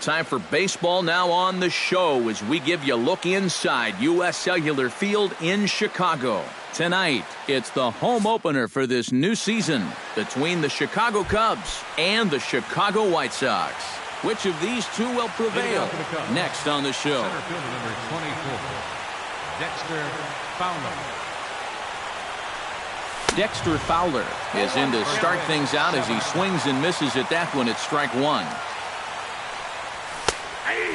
Time for baseball now on the show as we give you a look inside U.S. Cellular Field in Chicago. Tonight, it's the home opener for this new season between the Chicago Cubs and the Chicago White Sox. Which of these two will prevail? Next on the show. Center fielder number 24, Dexter Fowler. Dexter Fowler is in to start things out as he swings and misses at that one at strike one.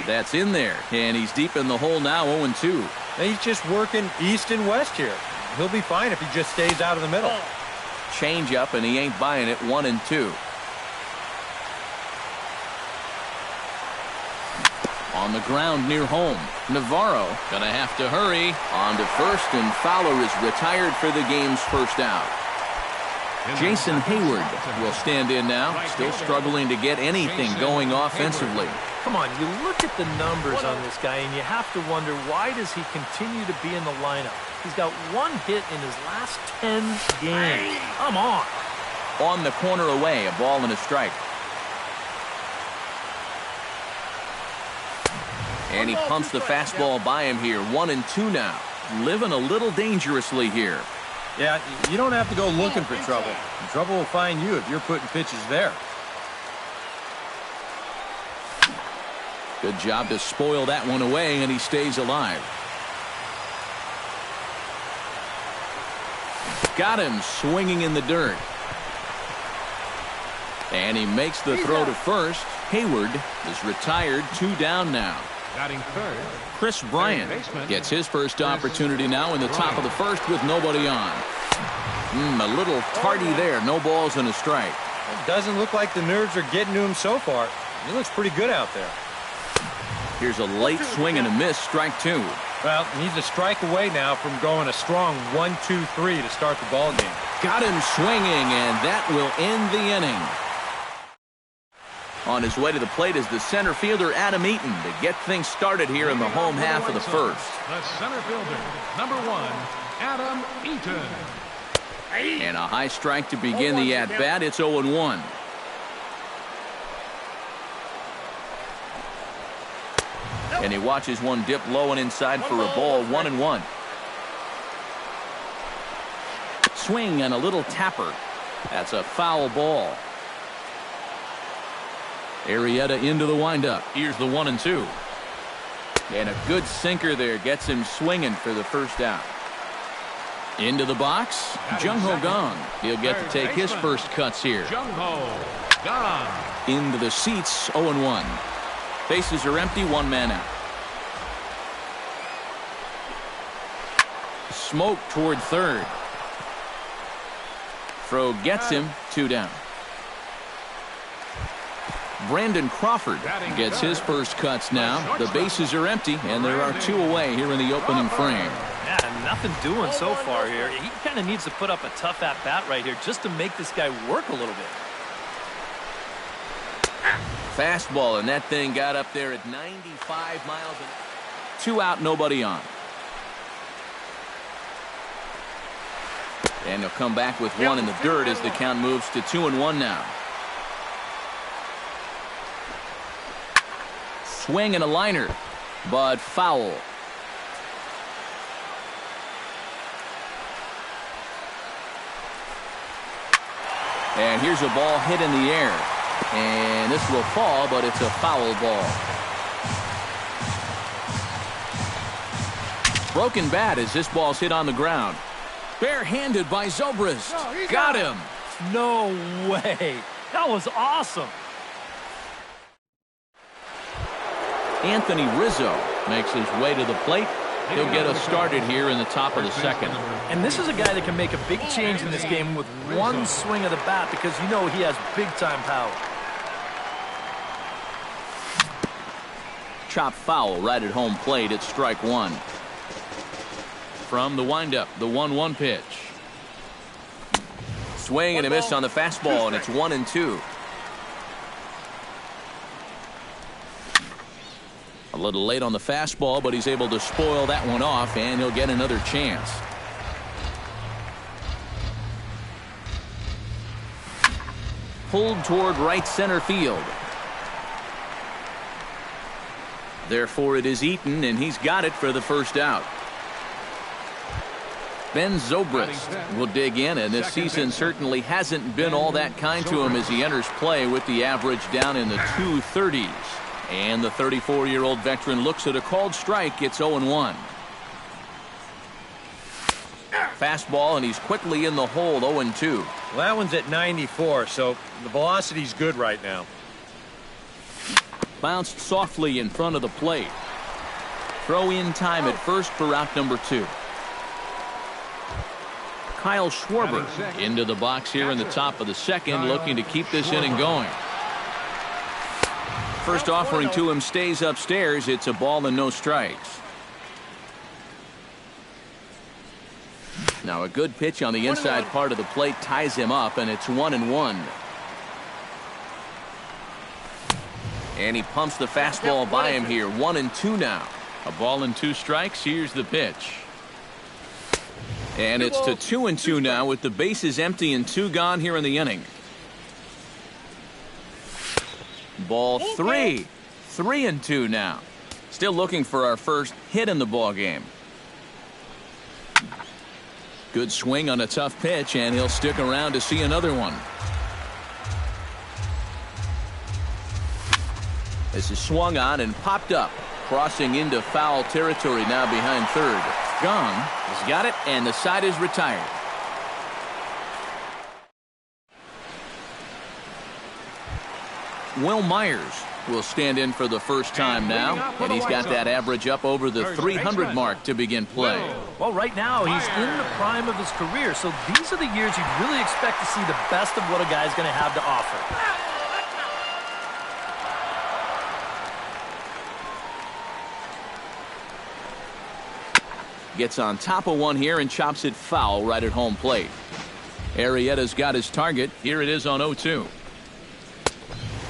That's in there, and he's deep in the hole now, 0-2. He's just working east and west here. He'll be fine if he just stays out of the middle. Change up, and he ain't buying it, 1-2. On the ground near home, Navarro gonna have to hurry. On to first, and Fowler is retired for the game's first out. Jason Hayward will stand in now, still struggling to get anything going offensively. Come on, you look at the numbers on this guy, and you have to wonder, why does he continue to be in the lineup? He's got one hit in his last 10 games. Come on. On the corner away, a ball and a strike. And he pumps the fastball by him here, 1-2 now. Living a little dangerously here. Yeah, you don't have to go looking for trouble. Trouble will find you if you're putting pitches there. Good job to spoil that one away, and he stays alive. Got him swinging in the dirt. And he makes the throw to first. Hayward is retired, 2 down now. Batting third, Chris Bryant gets his first opportunity now in the top of the first with nobody on. A little tardy there. No balls and a strike. It doesn't look like the nerves are getting to him so far. He looks pretty good out there. Here's a late swing and a miss, strike 2. Well, he's a strike away now from going a strong 1-2-3 to start the ball game. Got him swinging, and that will end the inning. On his way to the plate is the center fielder, Adam Eaton, to get things started here in the home half of the first. the center fielder, number 1, Adam Eaton. And a high strike to begin the at-bat. It's 0-1. And he watches one dip low and inside for a ball, 1-1. Swing and a little tapper. That's a foul ball. Arrieta into the windup. Here's the 1-2. And a good sinker there gets him swinging for the first out. Into the box, Jung-Ho Kang. He'll get to take his first cuts here. Jung-Ho Kang. Into the seats, 0-1. Bases are empty, 1 man out. Smoke toward third. Throw gets him, 2 down. Brandon Crawford gets his first cuts now. The bases are empty, and there are 2 away here in the opening frame. Yeah, nothing doing so far here. He kind of needs to put up a tough at-bat right here just to make this guy work a little bit. Fastball, and that thing got up there at 95 miles an hour. 2 out, nobody on. And he'll come back with 1 in the dirt as the count moves to 2-1 now. Swing and a liner, but foul. And here's a ball hit in the air. And this will fall, but it's a foul ball. Broken bat as this ball's hit on the ground. Barehanded by Zobrist. Got him. No way. That was awesome. Anthony Rizzo makes his way to the plate. He'll get us started here in the top of the second. And this is a guy that can make a big change in this game with one swing of the bat, because you know he has big-time power. Chop foul right at home plate. It's strike 1. From the windup, the 1-1 pitch. Swing and a miss on the fastball, and it's 1-2. A little late on the fastball, but he's able to spoil that one off, and he'll get another chance. Pulled toward right center field. Therefore, it is Eaton, and he's got it for the first out. Ben Zobrist will dig in, and this season certainly hasn't been all that kind to him as he enters play with the average down in the 230s. And the 34-year-old veteran looks at a called strike. It's 0-1. Fastball, and he's quickly in the hole, 0-2. Well, that one's at 94, so the velocity's good right now. Bounced softly in front of the plate. Throw in time at first for out number 2. Kyle Schwarber into the box here in the top of the second, looking to keep this inning going. First offering to him stays upstairs. It's a ball and no strikes. Now a good pitch on the inside part of the plate ties him up, and it's 1-1. And he pumps the fastball by him here. 1-2 now. A ball and 2 strikes. Here's the pitch. And it's to 2-2 now with the bases empty and 2 gone here in the inning. Ball 3. 3-2 now. Still looking for our first hit in the ball game. Good swing on a tough pitch, and he'll stick around to see another one. This is swung on and popped up, crossing into foul territory now behind third. Gone. He's got it, and the side is retired. Will Myers will stand in for the first time now, and he's got that average up over the 300 mark to begin play. Well, right now he's in the prime of his career, so these are the years you'd really expect to see the best of what a guy's going to have to offer. Gets on top of one here and chops it foul right at home plate. Arrieta's got his target. Here it is on 0-2.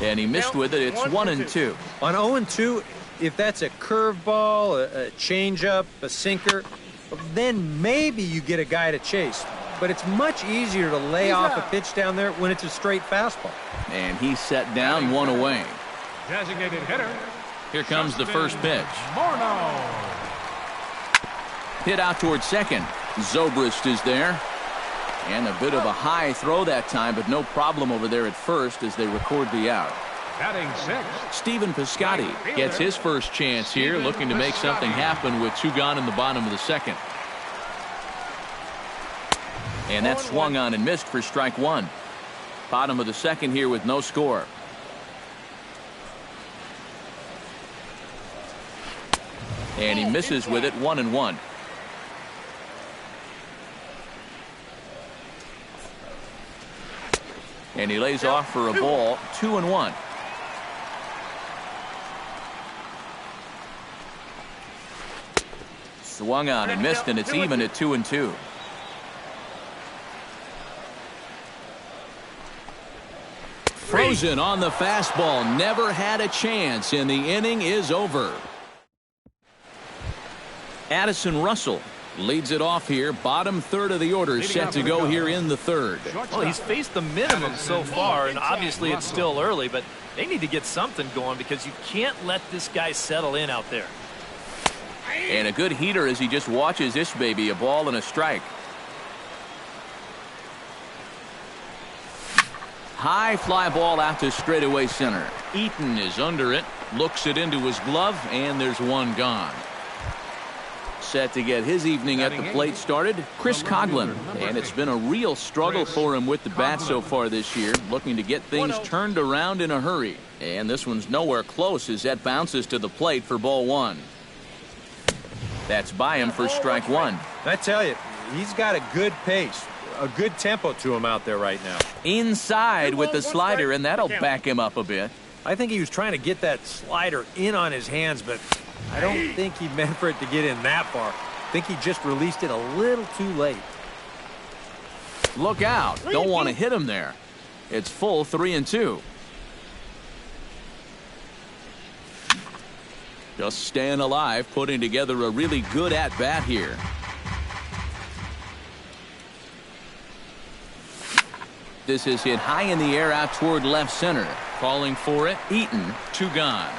And he missed with it. It's 1-2. On 0-2, if that's a curveball, a changeup, a sinker, then maybe you get a guy to chase. But it's much easier to lay off a pitch down there when it's a straight fastball. And he's set down, 1 away. Designated hitter. Here comes the first pitch. Morneau. Hit out towards second. Zobrist is there. And a bit of a high throw that time, but no problem over there at first as they record the out. Batting 6. Stephen Piscotty gets his first chance here, looking to make something happen with 2 gone in the bottom of the second. And that's swung on and missed for strike 1. Bottom of the second here with no score. And he misses with it, 1-1. And he lays off for a ball, 2-1. Swung on and missed, and it's even at 2-2. Frozen on the fastball, never had a chance, and the inning is over. Addison Russell leads it off here. Bottom third of the order set to go here in the third. Well, he's faced the minimum so far, and obviously it's still early, but they need to get something going because you can't let this guy settle in out there. And a good heater as he just watches this baby, a ball and a strike. High fly ball out to straightaway center. Eaton is under it, looks it into his glove, and there's 1 gone. Set to get his evening at the plate started, Chris Coghlan. And it's been a real struggle for him with the bat so far this year, looking to get things turned around in a hurry. And this one's nowhere close as that bounces to the plate for ball 1. That's by him for strike 1. I tell you, he's got a good pace, a good tempo to him out there right now. Inside with the slider, and that'll back him up a bit. I think he was trying to get that slider in on his hands, but I don't think he meant for it to get in that far. I think he just released it a little too late. Look out. Don't want to hit him there. It's full 3-2. Just staying alive, putting together a really good at-bat here. This is hit high in the air out toward left center. Calling for it, Eaton, 2 gone.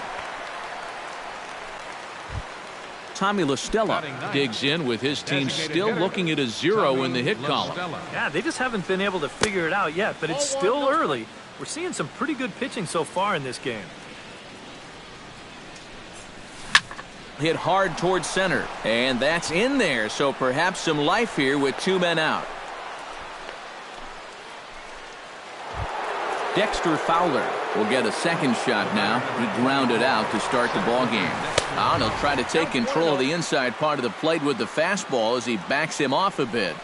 Tommy LaStella digs in with his team still looking at a 0 in the hit column. Yeah, they just haven't been able to figure it out yet, but it's still early. We're seeing some pretty good pitching so far in this game. Hit hard towards center, and that's in there, so perhaps some life here with 2 men out. Dexter Fowler will get a second shot now. He grounded out to start the ball game. Now he'll try to take control of the inside part of the plate with the fastball as he backs him off a bit.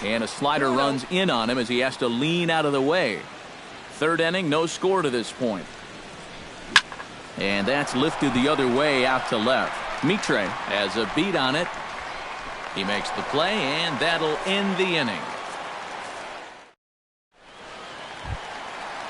And a slider runs in on him as he has to lean out of the way. Third inning, no score to this point. And that's lifted the other way out to left. Mitre has a beat on it. He makes the play, and that'll end the inning.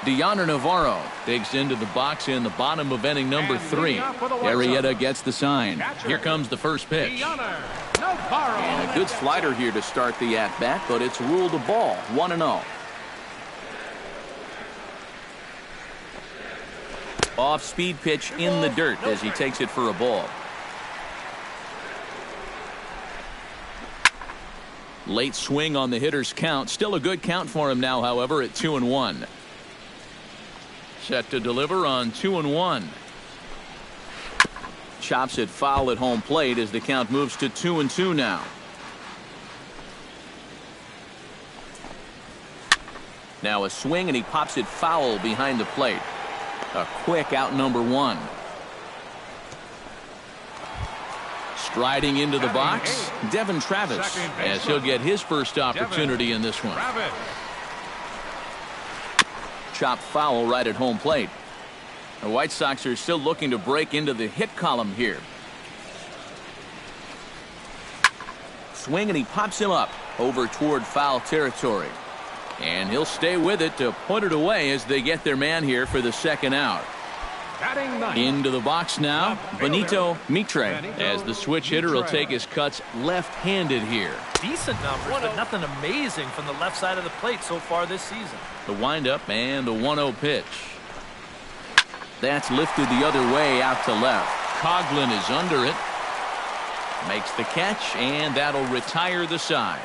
Deoner Navarro digs into the box in the bottom of inning number 3. Arrieta gets the sign. Here comes the first pitch. And a good slider here to start the at-bat, but it's ruled a ball, 1-0. Off-speed pitch in the dirt as he takes it for a ball. Late swing on the hitter's count. Still a good count for him now, however, at 2-1. Set to deliver on 2-1. Chops it foul at home plate as the count moves to 2-2 now. Now a swing, and he pops it foul behind the plate. A quick out number 1. Striding into the box, Devin Travis, as he'll get his first opportunity in this one. Chop foul right at home plate. The White Sox are still looking to break into the hit column here. Swing, and he pops him up over toward foul territory. And he'll stay with it to put it away as they get their man here for the second out. Into the box now, Benito Mitre, as the switch hitter will take his cuts left-handed here. Decent numbers, but nothing amazing from the left side of the plate so far this season. The windup and the 1-0 pitch. That's lifted the other way out to left. Coughlin is under it. Makes the catch, and that'll retire the side.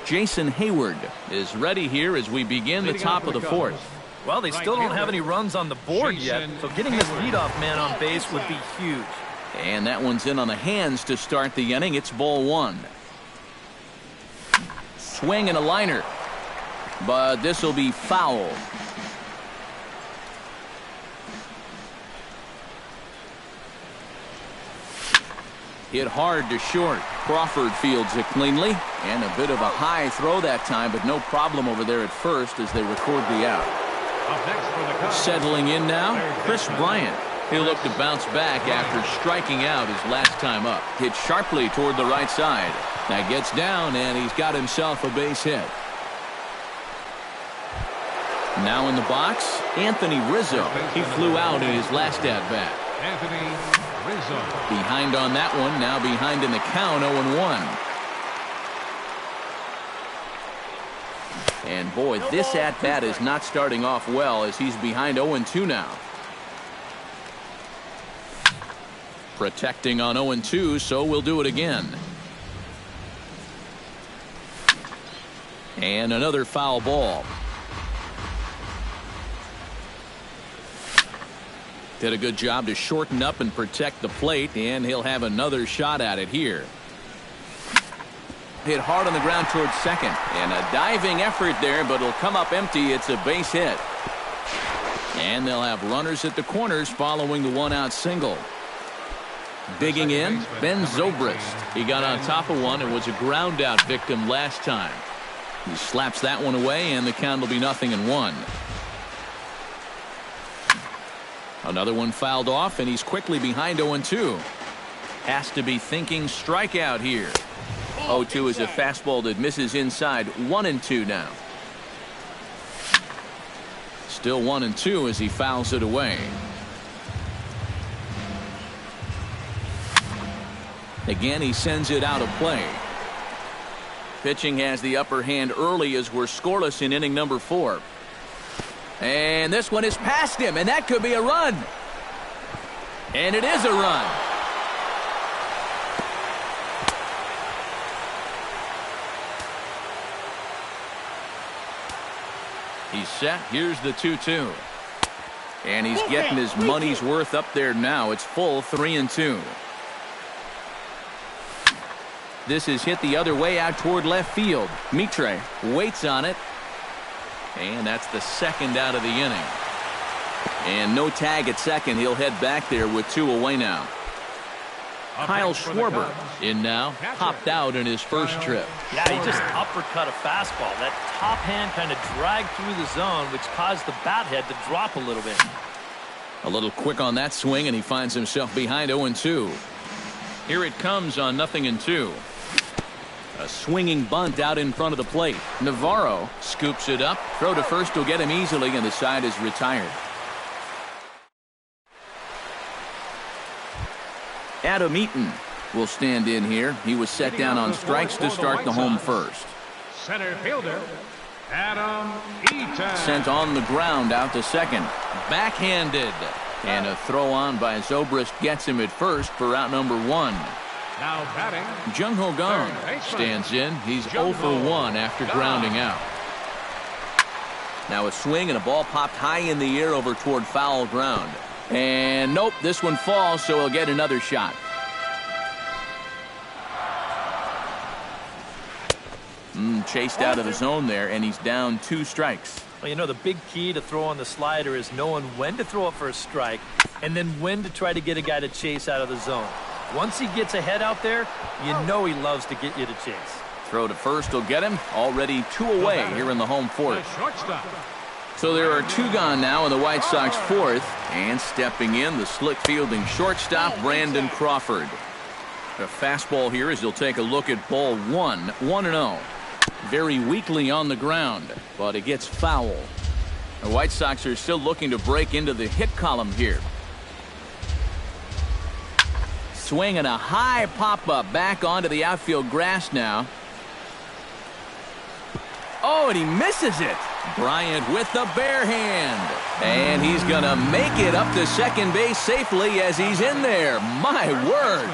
Jason Hayward is ready here as we begin the top of the fourth. Well, they still don't have any runs on the board yet, so getting this leadoff man on base would be huge. And that one's in on the hands to start the inning. It's ball 1. Swing and a liner, but this will be foul. Hit hard to short. Crawford fields it cleanly, and a bit of a high throw that time, but no problem over there at first as they record the out. Settling in now, Chris Bryant. He'll look to bounce back after striking out his last time up. Hit sharply toward the right side. That gets down, and he's got himself a base hit. Now in the box, Anthony Rizzo. He flew out in his last at-bat. Anthony Rizzo. Behind on that one, now behind in the count, 0-1. And boy, this at-bat is not starting off well as he's behind 0-2 now. Protecting on 0-2, so we'll do it again. And another foul ball. Did a good job to shorten up and protect the plate, and he'll have another shot at it here. Hit hard on the ground towards second, and a diving effort there, but it'll come up empty. It's a base hit. And they'll have runners at the corners following the one-out single. Digging in, Ben Zobrist. He got on top of one and was a ground-out victim last time. He slaps that one away, and the count will be 0-1. Another one fouled off, and he's quickly behind 0-2. Has to be thinking strikeout here. 0-2 is a fastball that misses inside. 1-2 now. Still 1-2 as he fouls it away. Again, he sends it out of play. Pitching has the upper hand early as we're scoreless in inning number 4. And this one is past him, and that could be a run. And it is a run. He's set. Here's the 2-2. And he's getting his money's worth up there now. It's full 3-2. This is hit the other way out toward left field. Mitre waits on it. And that's the second out of the inning. And no tag at second. He'll head back there with 2 away now. Kyle Schwarber in now. Popped out in his first trip. Yeah, he just uppercut a fastball. That top hand kind of dragged through the zone, which caused the bat head to drop a little bit. A little quick on that swing, and he finds himself behind 0-2. Here it comes on 0-2. A swinging bunt out in front of the plate. Navarro scoops it up. Throw to first will get him easily, and the side is retired. Adam Eaton will stand in here. He was set down on strikes to start the home first. Center fielder, Adam Eaton. Sent on the ground out to second. Backhanded. And a throw on by Zobrist gets him at first for out number 1. Now batting, Jung Ho Gong stands in. He's 0 for 1 after grounding out. Now a swing and a ball popped high in the air over toward foul ground. And nope, this one falls, so he'll get another shot. Chased out of the zone there, and he's down 2 strikes. Well, you know, the big key to throw on the slider is knowing when to throw it for a strike and then when to try to get a guy to chase out of the zone. Once he gets ahead out there, you know he loves to get you to chase. Throw to first will get him. Already 2 away here in the home fourth. So there are 2 gone now in the White Sox fourth. And stepping in, the slick fielding shortstop, Brandon Crawford. A fastball here as he'll take a look at ball 1. 1-0. Very weakly on the ground, but it gets foul. The White Sox are still looking to break into the hit column here. Swing and a high pop-up back onto the outfield grass now. Oh, and he misses it. Bryant with the bare hand. And he's going to make it up to second base safely as he's in there. My word.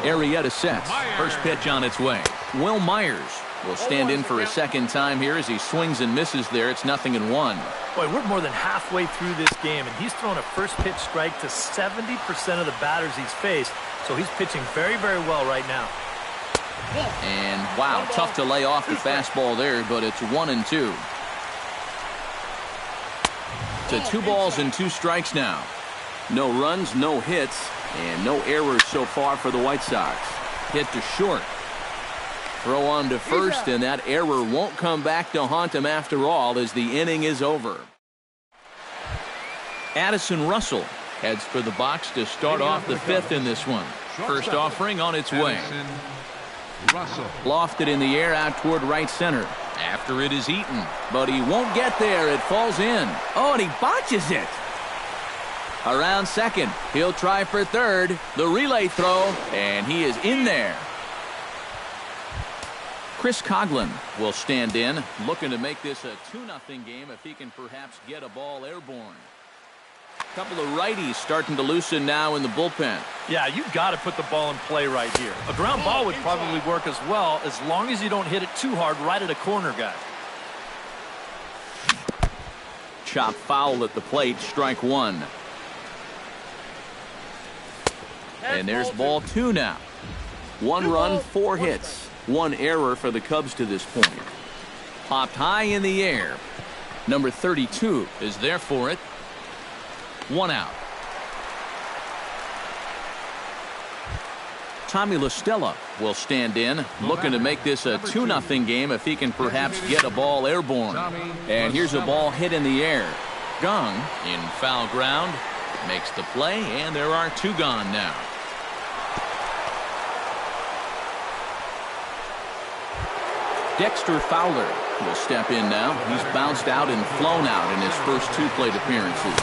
Arrieta sets. First pitch on its way. Will Myers will stand in for a second time here as he swings and misses there. It's 0-1. Boy, we're more than halfway through this game, and he's thrown a first pitch strike to 70% of the batters he's faced. So he's pitching very, very well right now. And wow, tough to lay off the fastball there, but it's 1-2. To 2 balls and 2 strikes now. No runs, no hits, and no errors so far for the White Sox. Hit to short. Throw on to first, and that error won't come back to haunt him after all as the inning is over. Addison Russell heads for the box to start off the 5th in this one. First offering on its way. Lofted in the air out toward right center. After it is Eaton, but he won't get there. It falls in. Oh, and he botches it. Around second. He'll try for third. The relay throw, and he is in there. Chris Coghlan will stand in, looking to make this a 2-0 game if he can perhaps get a ball airborne. A couple of righties starting to loosen now in the bullpen. Yeah, you've got to put the ball in play right here. A ground ball would probably work as well, as long as you don't hit it too hard right at a corner guy. Chop foul at the plate, strike 1. And there's ball 2 now. 1 run, 4 hits. 1 error for the Cubs to this point. Popped high in the air. Number 32 is there for it. 1 out. Tommy La Stella will stand in, looking to make this a 2-0 game if he can perhaps get a ball airborne. And here's a ball hit in the air. Gong in foul ground makes the play, and there are 2 gone now. Dexter Fowler will step in now. He's bounced out and flown out in his first 2 plate appearances.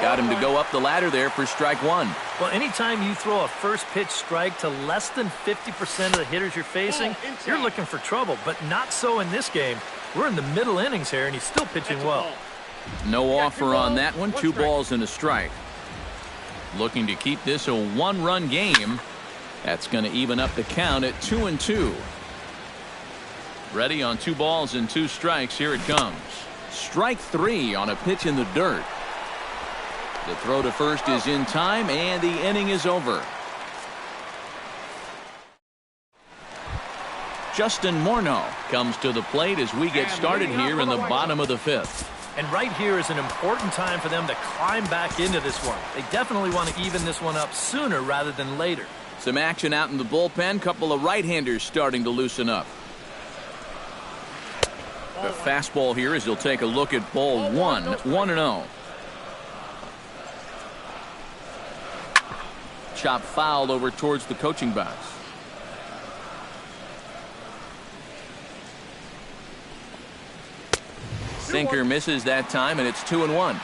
Got him to go up the ladder there for strike 1. Well, anytime you throw a first pitch strike to less than 50% of the hitters you're facing, you're looking for trouble, but not so in this game. We're in the middle innings here, and he's still pitching well. No offer on that one. 2 balls and a strike. Looking to keep this a one-run game. That's going to even up the count at 2-2. Ready on 2 balls and 2 strikes. Here it comes. Strike 3 on a pitch in the dirt. The throw to first is in time, and the inning is over. Justin Morneau comes to the plate as we get started here in the bottom of the 5th. And right here is an important time for them to climb back into this one. They definitely want to even this one up sooner rather than later. Some action out in the bullpen. Couple of right-handers starting to loosen up. The fastball here as he'll take a look at ball 1, 1-0. Chop foul over towards the coaching box. Sinker misses that time, and it's 2-1.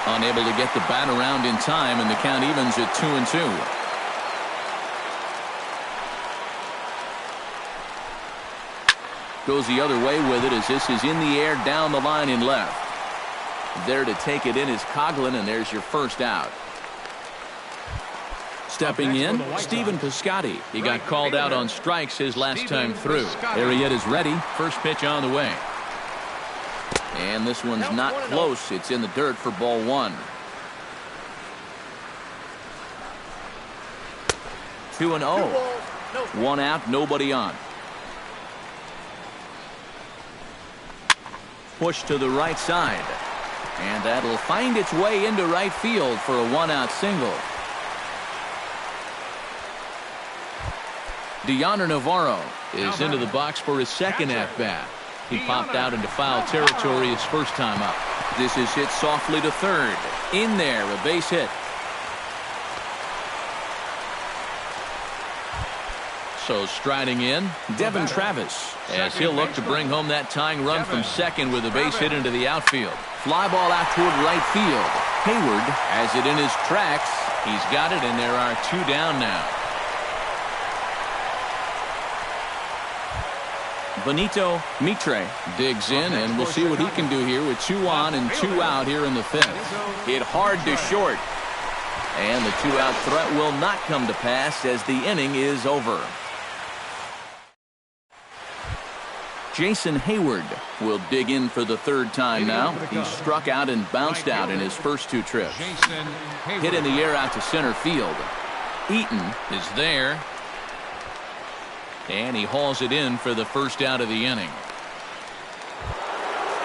Unable to get the bat around in time, and the count evens at 2-2. Goes the other way with it as this is in the air down the line in left. There to take it in is Coghlan, and there's your first out. Stepping in, Stephen Piscotty. He got called out on strikes his last time through. Arrieta is ready. First pitch on the way. And this one's not close. It's in the dirt for ball 1. 2-0. 1 out, nobody on. Push to the right side. And that'll find its way into right field for a 1-out single. Deoner Navarro is into the box for his second at-bat. He popped out into foul territory his first time up. This is hit softly to third. In there, a base hit. So striding in, Devin Travis, as he'll look to bring home that tying run from second with a base hit into the outfield. Fly ball out toward right field. Hayward has it in his tracks. He's got it, and there are 2 down now. Benito Mitre digs in, and we'll see what he can do here with 2 on and 2 out here in the 5th. Hit hard to short. And the 2-out threat will not come to pass as the inning is over. Jason Hayward will dig in for the 3rd time now. He struck out and bounced out in his first 2 trips. Hit in the air out to center field. Eaton is there. And he hauls it in for the first out of the inning.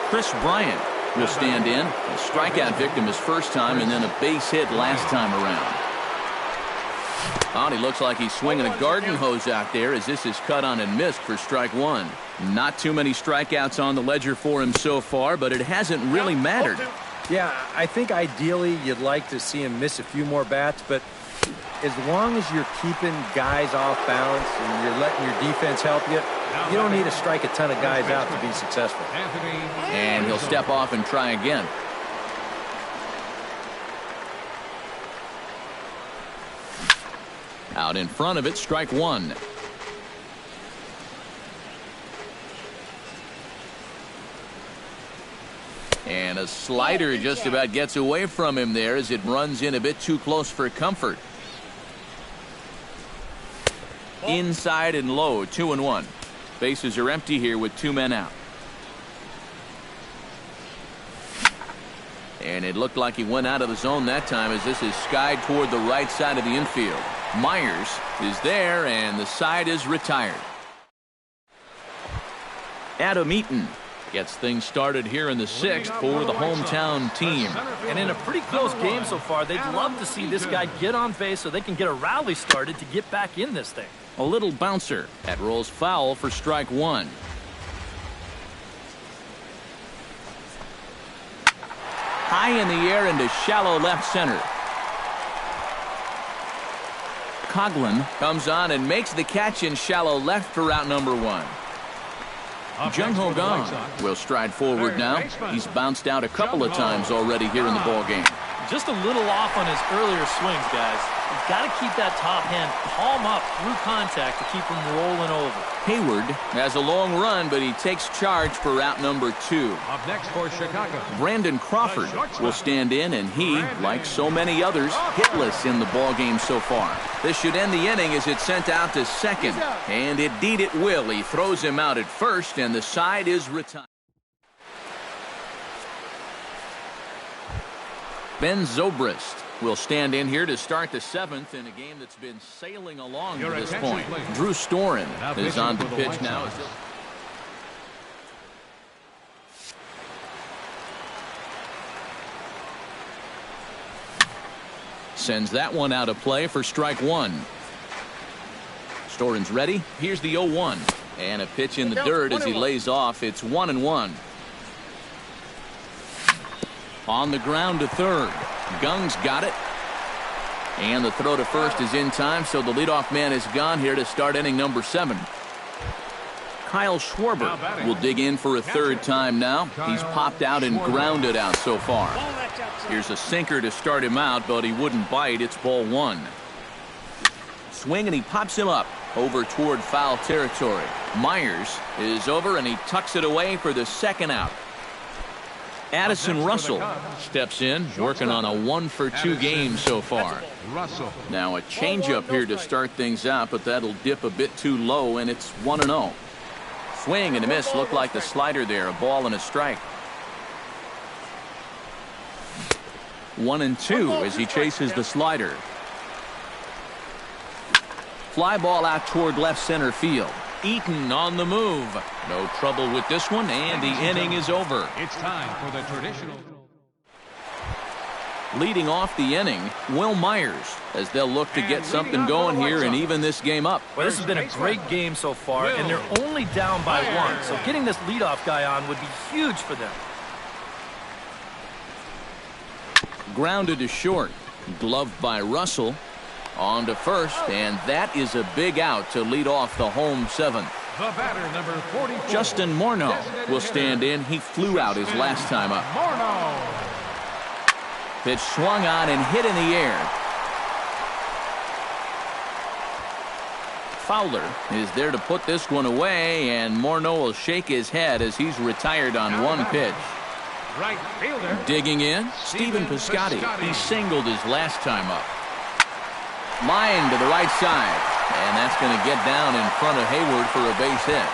Chris Bryant will stand in. A strikeout victim his first time, and then a base hit last time around. Oh, he looks like he's swinging a garden hose out there as this is cut on and missed for strike 1. Not too many strikeouts on the ledger for him so far, but it hasn't really mattered. Yeah, I think ideally you'd like to see him miss a few more bats, but as long as you're keeping guys off balance and you're letting your defense help you, you don't need to strike a ton of guys out to be successful. And he'll step off and try again. Out in front of it, strike 1. And a slider just about gets away from him there as it runs in a bit too close for comfort. Inside and low, 2-1. Bases are empty here with 2 men out. And it looked like he went out of the zone that time as this is skied toward the right side of the infield. Myers is there, and the side is retired. Adam Eaton gets things started here in the 6th for the hometown team. And in a pretty close game so far, they'd love to see this guy get on base so they can get a rally started to get back in this thing. A little bouncer that rolls foul for strike 1. High in the air into shallow left center. Coghlan comes on and makes the catch in shallow left for out number 1. Jung-Ho Kang will stride forward now. He's bounced out a couple of times already here in the ballgame. Just a little off on his earlier swings, guys. You've got to keep that top hand palm up through contact to keep him rolling over. Hayward has a long run, but he takes charge for out number 2. Up next for Chicago, Brandon Crawford will stand in, and he, like so many others, hitless in the ballgame so far. This should end the inning as it's sent out to second. And indeed it will. He throws him out at first, and the side is retired. Ben Zobrist will stand in here to start the 7th in a game that's been sailing along to this point. Drew Storen is on the pitch now. Sends that one out of play for strike 1. Storen's ready. Here's the 0-1. And a pitch in the dirt as he lays off. It's 1-1. On the ground to third. Gung's got it. And the throw to first is in time, so the leadoff man is gone here to start inning number 7. Kyle Schwarber will dig in for a third time now. He's popped out and grounded out so far. Here's a sinker to start him out, but he wouldn't bite. It's ball 1. Swing, and he pops him up over toward foul territory. Myers is over, and he tucks it away for the second out. Addison Russell steps in, working on a 1-for-2 game so far. Now a changeup here to start things out, but that'll dip a bit too low, and it's 1-0. Swing and a miss. Looked like the slider there. A ball and a strike. 1-2 as he chases the slider. Fly ball out toward left center field. Eaton on the move. No trouble with this one, and the inning is over. it's time for the traditional. Leading off the inning, Will Myers, as they'll look to get something going here and even this game up. Well, this has been a great game so far, and they're only down by 1. So getting this leadoff guy on would be huge for them. Grounded to short. Gloved by Russell. On to first, and that is a big out to lead off the home 7th. The batter, number 44. Justin Morneau will stand in. He flew out his last time up. Morneau. Pitch swung on and hit in the air. Fowler is there to put this one away, and Morneau will shake his head as he's retired on one pitch. Right fielder. Digging in, Stephen Piscotty. He singled his last time up. Line to the right side, and that's going to get down in front of Hayward for a base hit.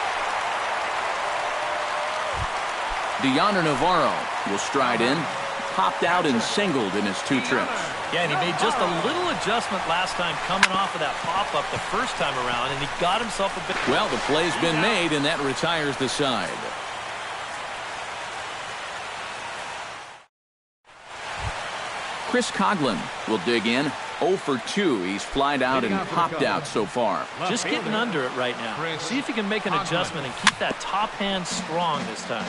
Deoner Navarro will stride in, popped out and singled in his 2 trips. Yeah, and he made just a little adjustment last time coming off of that pop-up the first time around, and he got himself a bit. Well, the play's been made, and that retires the side. Chris Coughlin will dig in. 0 for 2. He's flied out and popped out so far. Just getting under it right now. See if he can make an adjustment and keep that top hand strong this time.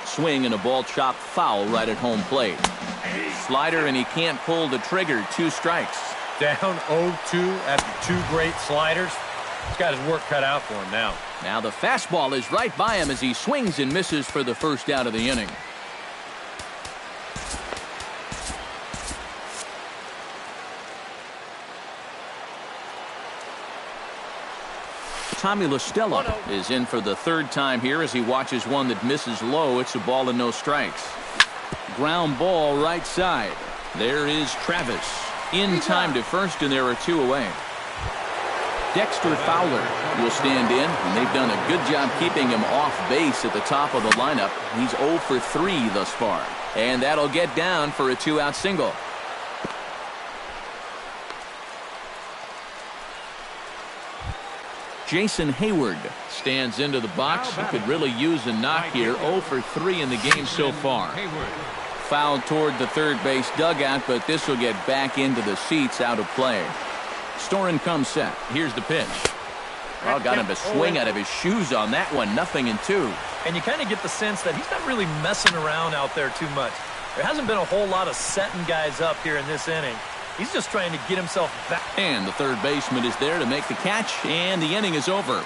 Swing and a ball chopped foul right at home plate. Slider, and he can't pull the trigger. 2 strikes. Down 0-2 after 2 great sliders. He's got his work cut out for him now. Now the fastball is right by him as he swings and misses for the first out of the inning. Tommy LaStella is in for the 3rd time here as he watches one that misses low. It's a ball and no strikes. Ground ball right side. There is Travis. In time to first, and there are 2 away. Dexter Fowler will stand in, and they've done a good job keeping him off base at the top of the lineup. He's 0 for 3 thus far. And that'll get down for a 2-out single. Jason Hayward stands into the box. He could really use a knock here. 0 for 3 in the game so far. Fouled toward the third base dugout, but this will get back into the seats, out of play. Storen comes set. Here's the pitch. Well, got him to swing out of his shoes on that one. 0-2. And you kind of get the sense that he's not really messing around out there too much. There hasn't been a whole lot of setting guys up here in this inning. He's just trying to get himself back. And the third baseman is there to make the catch, and the inning is over.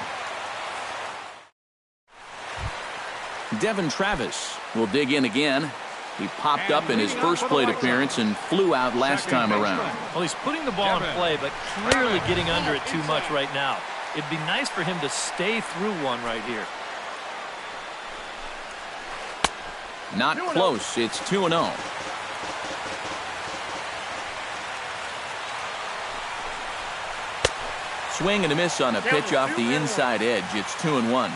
Devin Travis will dig in again. He popped up in his first plate appearance and flew out last time around. Well, he's putting the ball in play, but clearly getting under it too much right now. It'd be nice for him to stay through one right here. Not close. It's 2-0. Swing and a miss on a pitch off the inside edge. It's 2-1.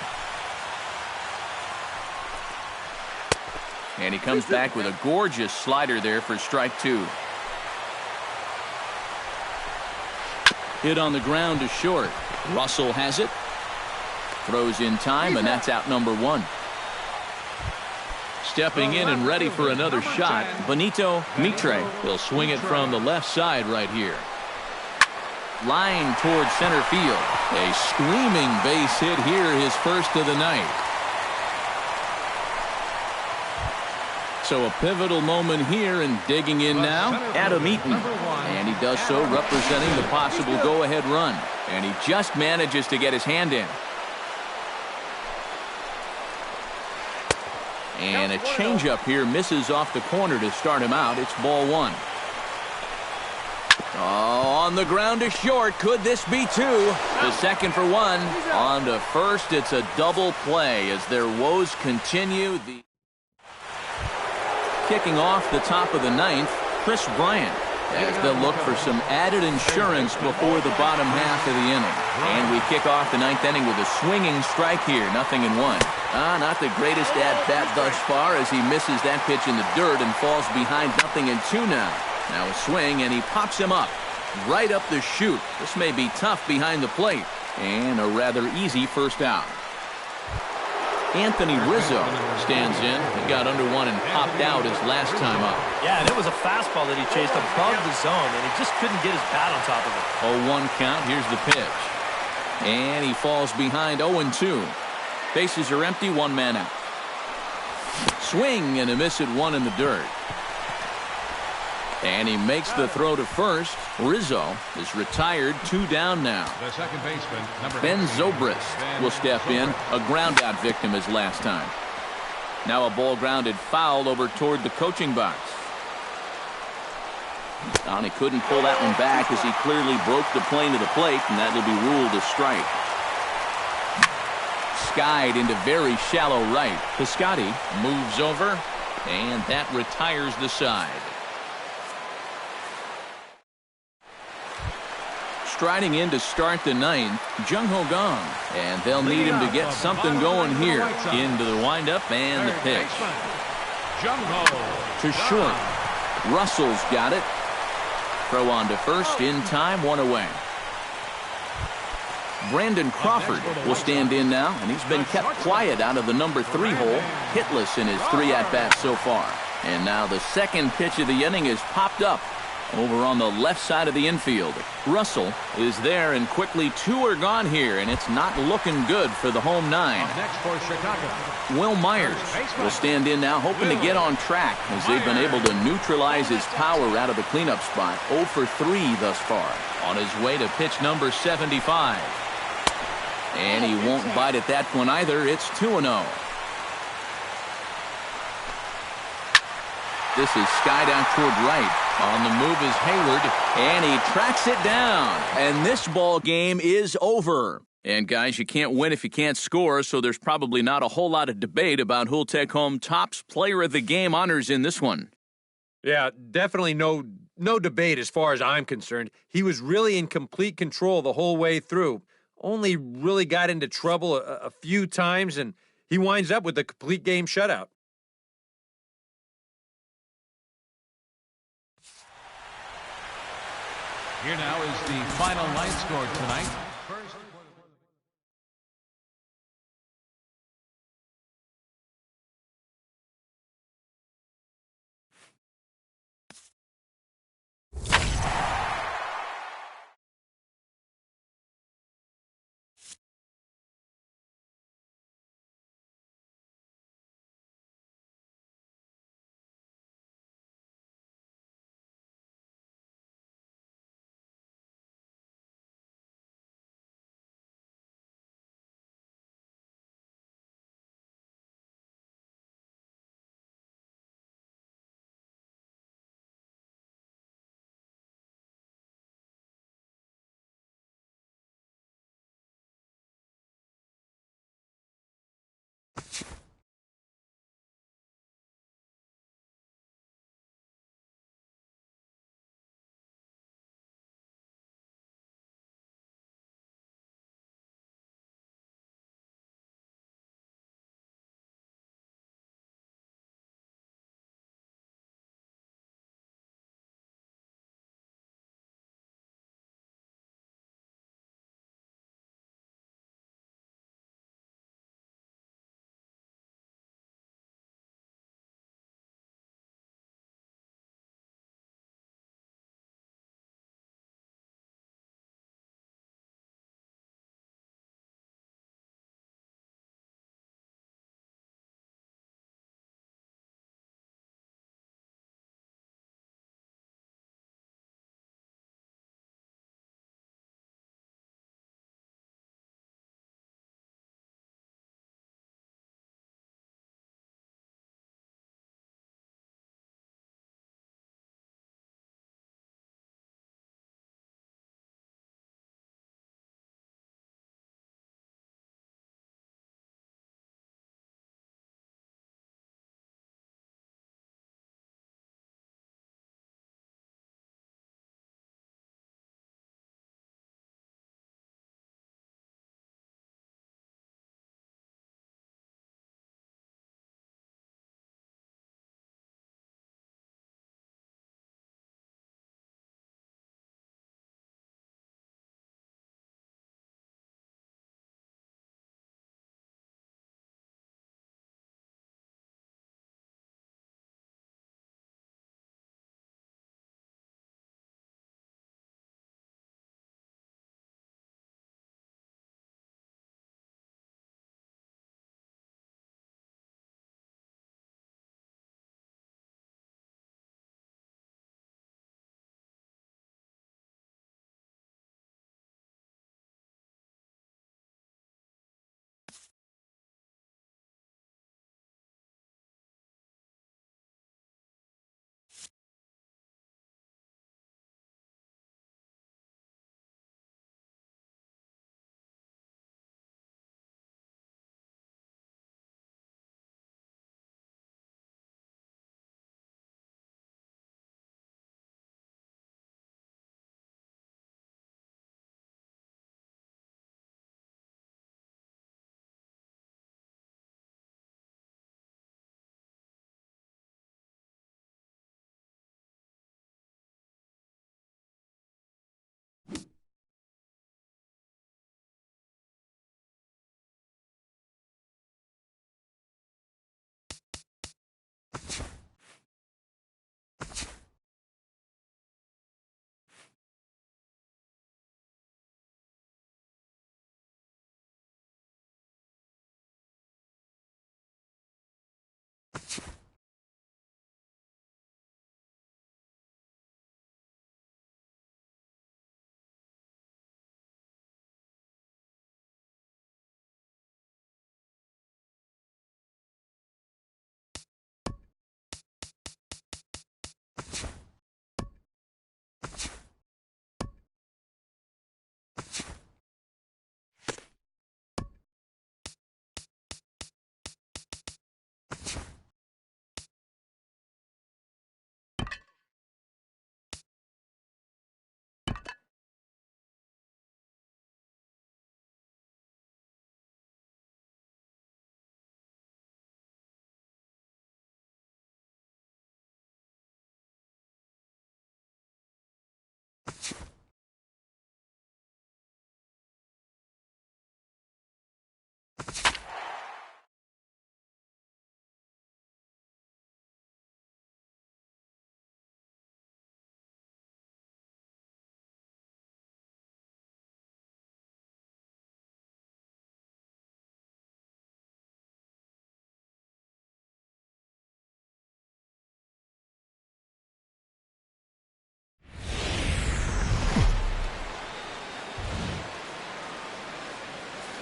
And he comes back with a gorgeous slider there for strike 2. Hit on the ground to short. Russell has it. Throws in time, and that's out number 1. Stepping in and ready for another shot, Benito Mitre. He'll swing it from the left side right here. Line towards center field. A screaming base hit here, his first of the night. So a pivotal moment here, and digging in now, Adam Eaton. And he does so representing the possible go-ahead run. And he just manages to get his hand in. And a changeup here misses off the corner to start him out. It's ball 1. Oh, on the ground to short. Could this be 2? The second for 1. On to first. It's a double play as their woes continue. Kicking off the top of the 9th, Chris Bryant, as they'll look for some added insurance before the bottom half of the inning. And we kick off the 9th inning with a swinging strike here, 0-1. Not the greatest at-bat thus far as he misses that pitch in the dirt and falls behind 0-2 now. Now a swing, and he pops him up, right up the chute. This may be tough behind the plate, and a rather easy first out. Anthony Rizzo stands in. He got under one and popped out his last time up. Yeah, and it was a fastball that he chased above the zone, and he just couldn't get his bat on top of it. 0-1 count. Here's the pitch. And he falls behind 0-2. Bases are empty, 1 man out. Swing and a miss at 1 in the dirt. And he makes the throw to first. Rizzo is retired, 2 down now. The second baseman, number Ben Zobrist will step in, a ground-out victim as last time. Now a ball grounded foul over toward the coaching box. And he couldn't pull that one back as he clearly broke the plane to the plate, and that will be ruled a strike. Skied into very shallow right. Piscotty moves over, and that retires the side. Striding in to start the 9th, Jung Ho Gong, and they'll need him to get something going here. Into the windup and the pitch. To short. Russell's got it. Throw on to first, in time, 1 away. Brandon Crawford will stand in now, and he's been kept quiet out of the number 3 hole, hitless in his 3 at-bats so far. And now the second pitch of the inning is popped up over on the left side of the infield. Russell is there, and quickly 2 are gone here, and it's not looking good for the home 9. Next for Chicago, Will Myers will stand in now, hoping to get on track as they've been able to neutralize his power out of the cleanup spot. 0 for 3 thus far. On his way to pitch number 75. And he won't bite at that one either. It's 2-0. This is skied out toward right. On the move is Hayward, and he tracks it down. And this ball game is over. And guys, you can't win if you can't score, so there's probably not a whole lot of debate about who'll take home Topps Player of the Game honors in this one. Yeah, definitely no debate as far as I'm concerned. He was really in complete control the whole way through. Only really got into trouble a few times, and he winds up with a complete game shutout. Here now is the final line score tonight.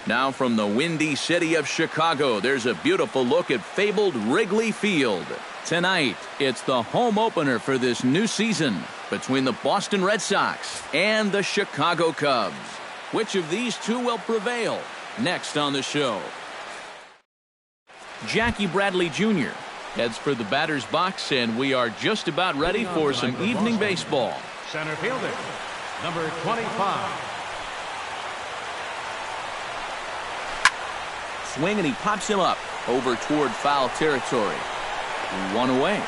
Now from the windy city of Chicago, there's a beautiful look at fabled Wrigley Field. Tonight, it's the home opener for this new season between the Boston Red Sox and the Chicago Cubs. Which of these two will prevail? Next on the show. Jackie Bradley Jr. heads for the batter's box, and we are just about ready for some evening baseball. Center fielder, number 25. Swing, and he pops him up over toward foul territory. One away.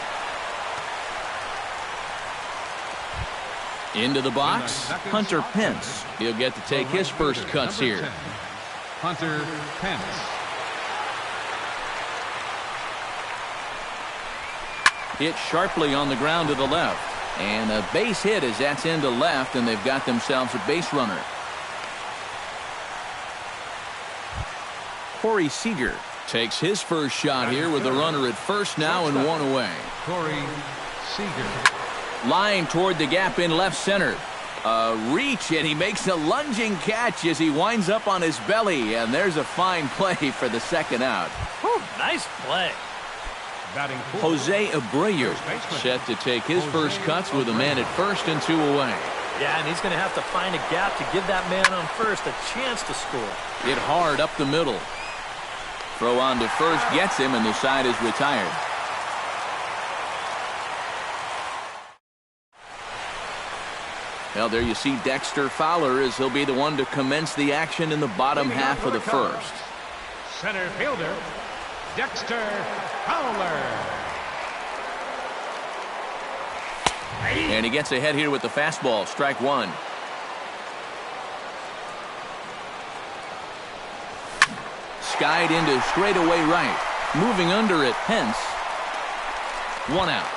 Into the box, Hunter Pence. He'll get to take his first cuts here. Hunter Pence. Hit sharply on the ground to the left. And a base hit as that's into left, and they've got themselves a base runner. Corey Seager takes his first shot here with a runner at first now and one away. Corey Seager. Line toward the gap in left center. A reach, and he makes a lunging catch as he winds up on his belly, and there's a fine play for the second out. Whew, nice play. Batting Jose Abreu set to take his first cuts with a man at first and two away. Yeah, and he's going to have to find a gap to give that man on first a chance to score. Hit hard up the middle. Throw on to first gets him, and the side is retired. Well, there you see Dexter Fowler as he'll be the one to commence the action in the bottom half of the first. Center fielder, Dexter Fowler. And he gets ahead here with the fastball. Strike one. Skied into straightaway right. Moving under it, Pence. One out.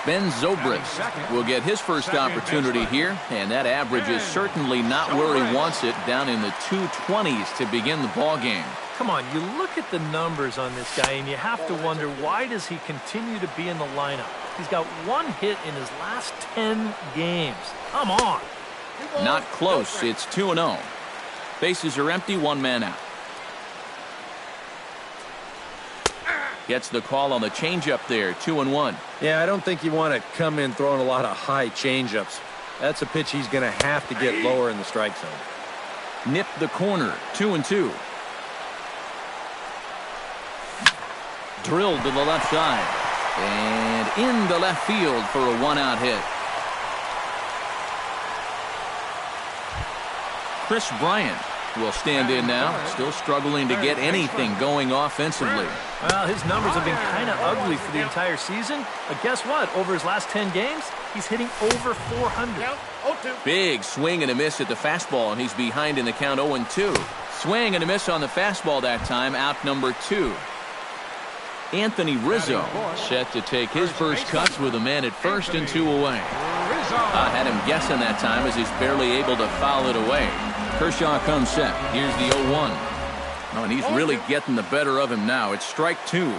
Ben Zobrist will get his first opportunity here, and that average is certainly not where he wants it, down in the 220s to begin the ball game. Come on, you look at the numbers on this guy, and you have to wonder, why does he continue to be in the lineup? He's got one hit in his last 10 games. Come on. Not close. It's 2-0. Bases are empty, one man out. Gets the call on the changeup there, 2-1. Yeah, I don't think you want to come in throwing a lot of high changeups. That's a pitch he's going to have to get lower in the strike zone. Nip the corner, 2-2. Drilled to the left side. And into left field for a one-out hit. Chris Bryant will stand in now, still struggling to get anything going offensively. Well, his numbers have been kind of ugly for the entire season. But guess what? Over his last 10 games, he's hitting over 400. Big swing and a miss at the fastball, and he's behind in the count 0-2. Swing and a miss on the fastball that time, out number 2. Anthony Rizzo set to take his first cuts with a man at first and two away. Had him guessing that time as he's barely able to foul it away. Kershaw comes set. Here's the 0-1. Oh, and he's really getting the better of him now. It's strike two.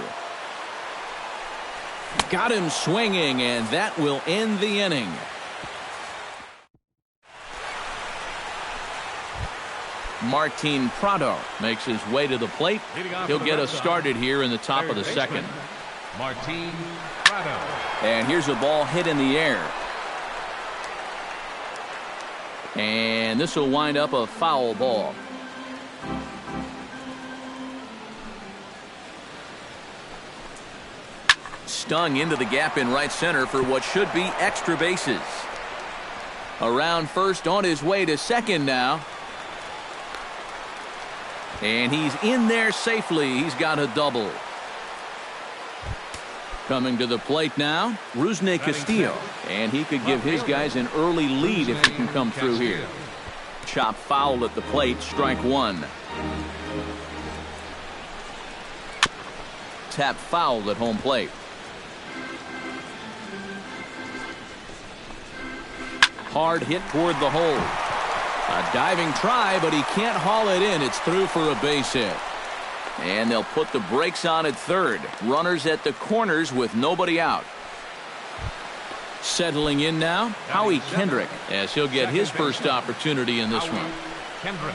Got him swinging, and that will end the inning. Martin Prado makes his way to the plate. He'll get us started here in the top of the second. Martin Prado. And here's a ball hit in the air. And this will wind up a foul ball. Stung into the gap in right center for what should be extra bases. Around first, on his way to second now. And he's in there safely. He's got a double. Coming to the plate now, Rusney Castillo. And he could give his guys an early lead if he can come through here. Chop foul at the plate, strike one. Tap foul at home plate. Hard hit toward the hole. A diving try, but he can't haul it in. It's through for a base hit. And they'll put the brakes on at third. Runners at the corners with nobody out. Settling in now, Howie Kendrick, as he'll get his first opportunity in this one. Kendrick.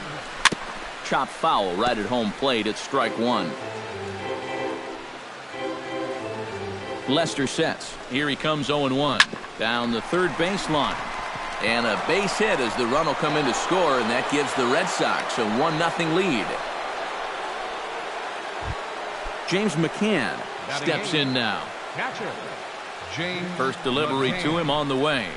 Chop foul right at home plate at strike one. Lester sets. Here he comes 0-1. Down the third baseline. And a base hit as the run will come in to score, and that gives the Red Sox a 1-0 lead. James McCann steps in now. Catcher. James First delivery to him on the way.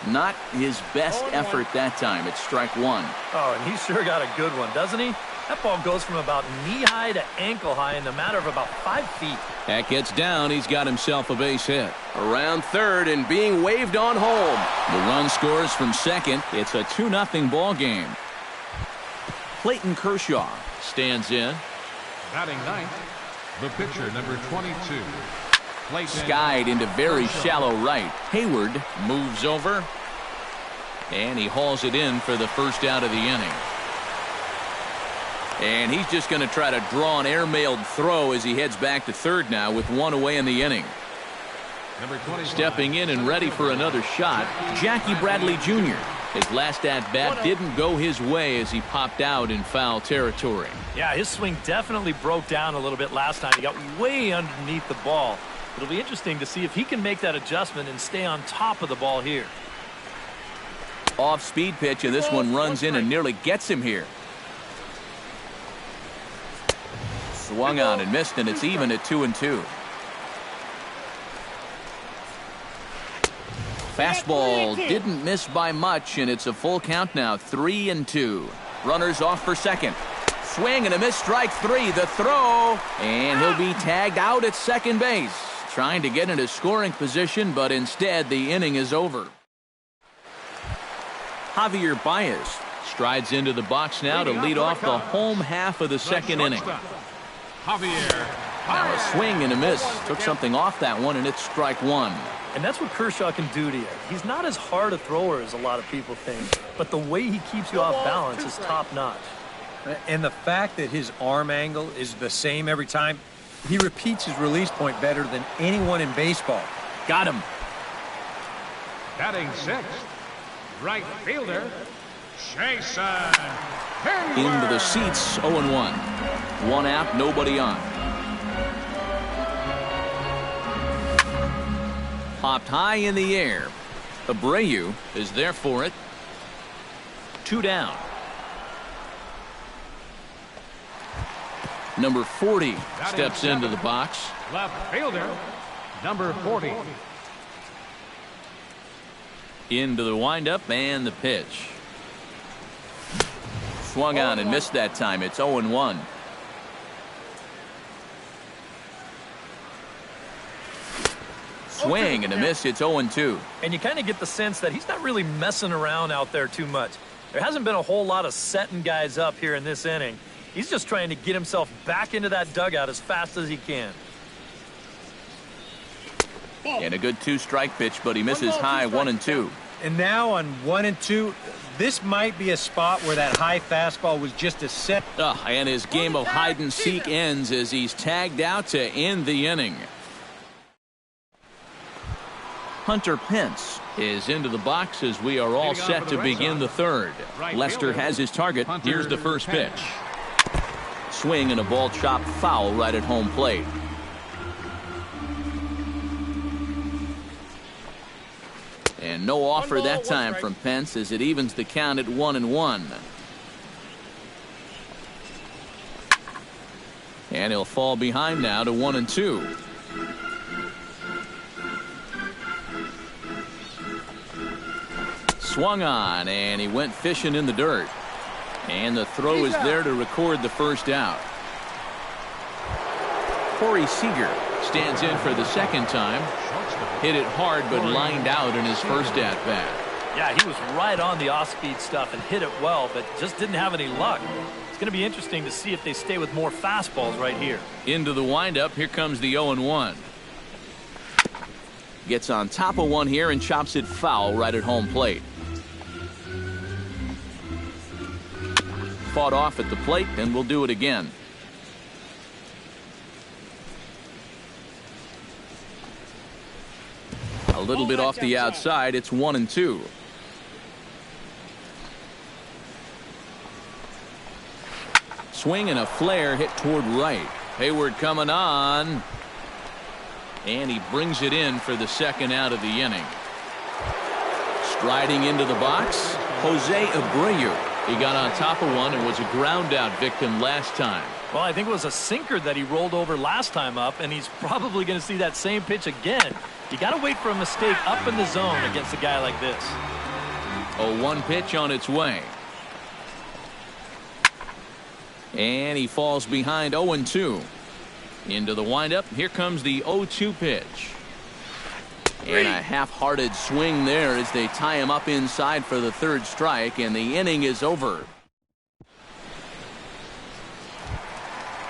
Not his best effort that time. It's strike one. Oh, and he sure got a good one, doesn't he? That ball goes from about knee-high to ankle-high in the matter of about 5 feet. That gets down. He's got himself a base hit. Around third and being waved on home. The run scores from second. It's a 2-0 ball game. Clayton Kershaw stands in. batting ninth, the pitcher, number 22. Clayton Skied into very Kershaw. shallow right. Hayward moves over. And he hauls it in for the first out of the inning. And he's just going to try to draw an airmailed throw as he heads back to third now with one away in the inning. Number 25. Stepping in and ready for another shot, Jackie Bradley Jr. His last at-bat didn't go his way as he popped out in foul territory. Yeah, his swing definitely broke down a little bit last time. He got way underneath the ball. It'll be interesting to see if he can make that adjustment and stay on top of the ball here. Off-speed pitch, and this one runs in and nearly gets him here. Swung on and missed, and it's even at 2-2. Fastball didn't miss by much, and it's a full count now, 3-2. Runners off for second. Swing and a miss, strike three. The throw, and he'll be tagged out at second base. Trying to get into scoring position, but instead the inning is over. Javier Baez strides into the box now to lead off the home half of the second inning. Javier. Now a swing and a miss. Took something off that one, and it's strike one. And that's what Kershaw can do to you. He's not as hard a thrower as a lot of people think, but the way he keeps you off balance is top-notch. And the fact that his arm angle is the same every time, he repeats his release point better than anyone in baseball. Got him. Batting sixth, right fielder, Jason Into the seats, 0-1. One out, nobody on. Popped high in the air. Abreu is there for it. 2 down. Number 40 steps into the box. Left fielder, number 40. Into the windup and the pitch. Swung on and missed that time. It's 0-1. Swing and a miss. It's 0-2. And you kind of get the sense that he's not really messing around out there too much. There hasn't been a whole lot of setting guys up here in this inning. He's just trying to get himself back into that dugout as fast as he can. And a good 2-strike pitch, but he misses high 1-2. And now on 1-2, this might be a spot where that high fastball was just a set. And his game of hide and seek ends as he's tagged out to end the inning. Hunter Pence is into the box as we are all set to begin the third. Lester has his target. Here's the first pitch. Swing and a ball chopped foul right at home plate. And no offer that time from Pence as it evens the count at 1-1. And he'll fall behind now to 1-2. Swung on, and he went fishing in the dirt. And the throw is there to record the first out. Corey Seager stands in for the second time. Hit it hard, but lined out in his first at-bat. Yeah, he was right on the off-speed stuff and hit it well, but just didn't have any luck. It's going to be interesting to see if they stay with more fastballs right here. Into the windup, here comes the 0-1. Gets on top of one here and chops it foul right at home plate. Fought off at the plate, and we'll do it again. A little bit off the outside. It's 1-2. Swing and a flare hit toward right. Hayward coming on. And he brings it in for the second out of the inning. Striding into the box, Jose Abreu. He got on top of one and was a ground out victim last time. Well, I think it was a sinker that he rolled over last time up, and he's probably going to see that same pitch again. You got to wait for a mistake up in the zone against a guy like this. 0-1 pitch on its way. And he falls behind 0-2. Into the windup. Here comes the 0-2 pitch. And a half-hearted swing there as they tie him up inside for the third strike, and the inning is over.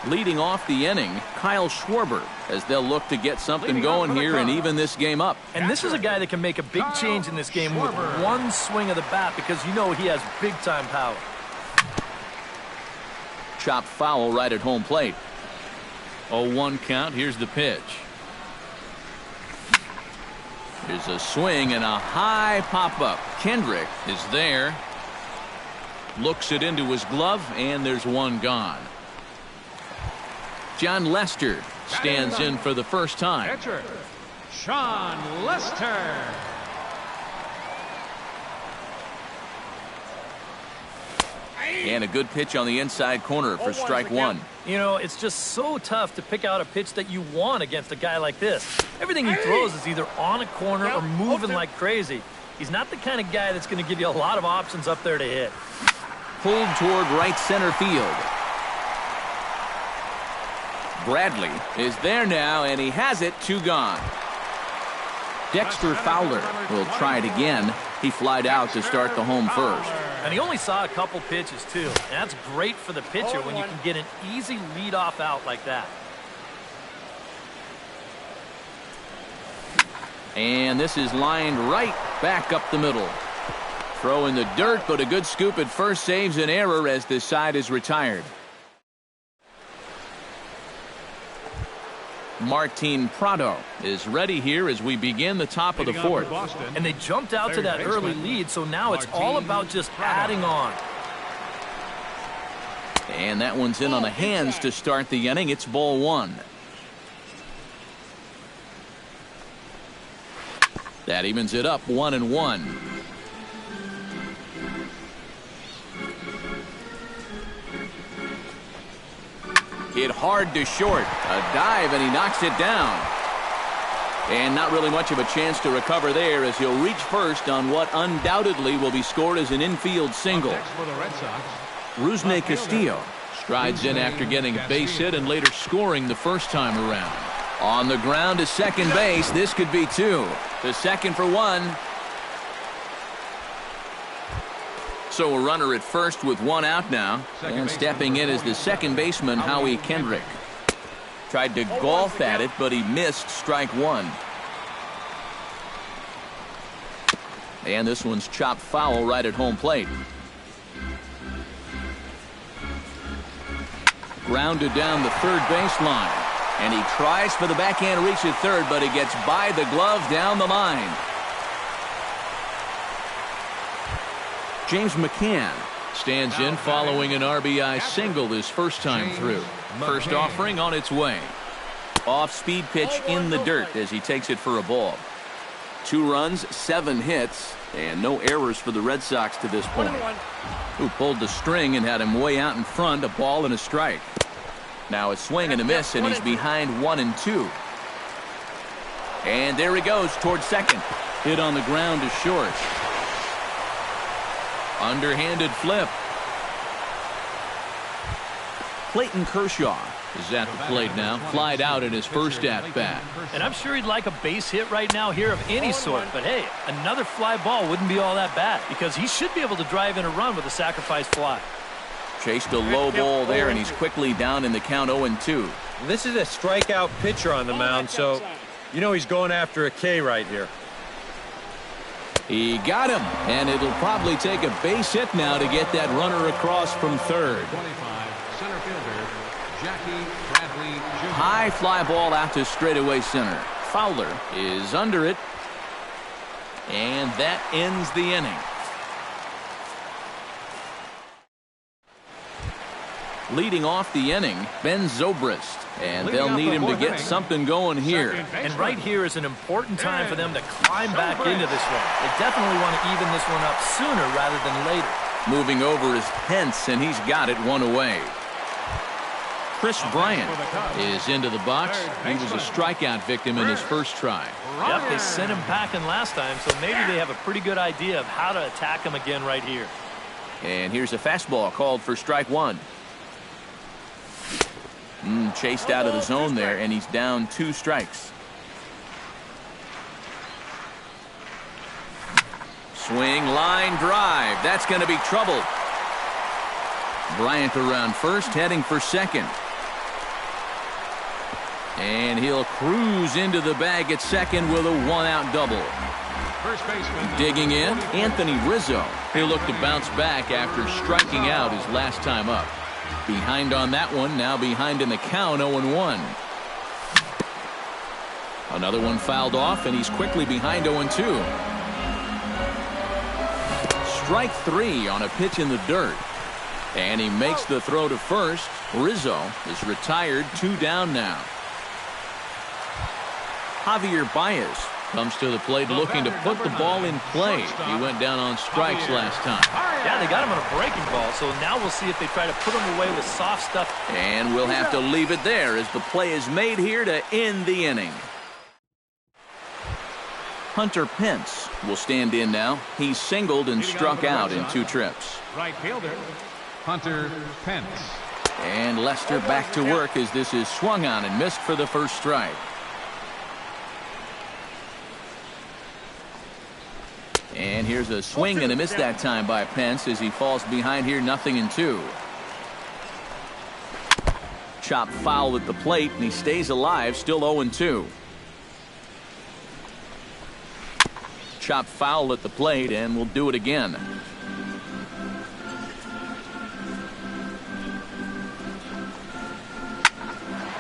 Leading off the inning, Kyle Schwarber, as they'll look to get something going here and even this game up. And this is a guy that can make a big change in this game with one swing of the bat, because you know he has big-time power. Chopped foul right at home plate. 0-1 count. Here's the pitch. There's a swing and a high pop-up. Kendrick is there. Looks it into his glove, and there's one gone. John Lester stands in for the first time. Pitcher, Sean Lester. And a good pitch on the inside corner for strike one. You know, it's just so tough to pick out a pitch that you want against a guy like this. Everything he throws is either on a corner or moving like crazy. He's not the kind of guy that's going to give you a lot of options up there to hit. Pulled toward right center field. Bradley is there now, and he has it. 2 gone. Dexter Fowler will try it again. He flied out to start the home first. And he only saw a couple pitches, too. And that's great for the pitcher when you can get an easy leadoff out like that. And this is lined right back up the middle. Throw in the dirt, but a good scoop at first saves an error as this side is retired. Martin Prado is ready here as we begin the top of the fourth. And they jumped out to that early lead, so now it's all about just adding on. And that one's in on the hands to start the inning. It's ball 1. That evens it up 1-1. Hit hard to short. A dive, and he knocks it down. And not really much of a chance to recover there as he'll reach first on what undoubtedly will be scored as an infield single. Rusney Castillo strides in after getting a base hit and later scoring the first time around. On the ground to second base. This could be 2. The second for 1. So a runner at first with 1 out now. And stepping in is the second baseman, Howie Kendrick. Tried to golf at it, but he missed strike 1. And this one's chopped foul right at home plate. Grounded down the third baseline. And he tries for the backhand reach at third, but he gets by the glove down the line. James McCann stands in following an RBI single his first time through. First offering on its way. Off-speed pitch in the dirt as he takes it for a ball. 2 runs, 7 hits, and no errors for the Red Sox to this point. Who pulled the string and had him way out in front, a ball and a strike. Now a swing and a miss, and he's behind 1-2. And there he goes towards second. Hit on the ground to short. Underhanded flip. Clayton Kershaw is at the plate now. Flied out in his first at-bat. And I'm sure he'd like a base hit right now here of any sort. But, hey, another fly ball wouldn't be all that bad because he should be able to drive in a run with a sacrifice fly. Chased a low ball there, and he's quickly down in the count 0-2. This is a strikeout pitcher on the mound, so you know he's going after a K right here. He got him, and it'll probably take a base hit now to get that runner across from third. 25, center fielder, Jackie Bradley Jr. High fly ball out to straightaway center. Fowler is under it. And that ends the inning. Leading off the inning, Ben Zobrist. And they'll need him to get something going here. And right here is an important time for them to climb back into this one. They definitely want to even this one up sooner rather than later. Moving over is Pence, and he's got it one away. Chris Bryant is into the box. He was a strikeout victim in his first try. Yep, they sent him packing last time, so maybe they have a pretty good idea of how to attack him again right here. And here's a fastball called for strike one. Chased out of the zone there, and he's down 2 strikes. Swing, line, drive. That's going to be trouble. Bryant around first, heading for second. And he'll cruise into the bag at second with a 1-out double. First baseman. Digging in, Anthony Rizzo. He'll look to bounce back after striking out his last time up. Behind on that one, now behind in the count, 0-1. Another one fouled off, and he's quickly behind 0-2. Strike 3 on a pitch in the dirt. And he makes the throw to first. Rizzo is retired, 2 down now. Javier Baez comes to the plate looking to put the ball in play. He went down on strikes last time. Yeah, they got him on a breaking ball, so now we'll see if they try to put him away with soft stuff. And we'll have to leave it there as the play is made here to end the inning. Hunter Pence will stand in now. He's singled and struck out in 2 trips. Right fielder, Hunter Pence. And Lester back to work as this is swung on and missed for the first strike. And here's a swing and a miss that time by Pence as he falls behind here, 0-2. Chop foul at the plate, and he stays alive, still 0-2. Chop foul at the plate, and we'll do it again.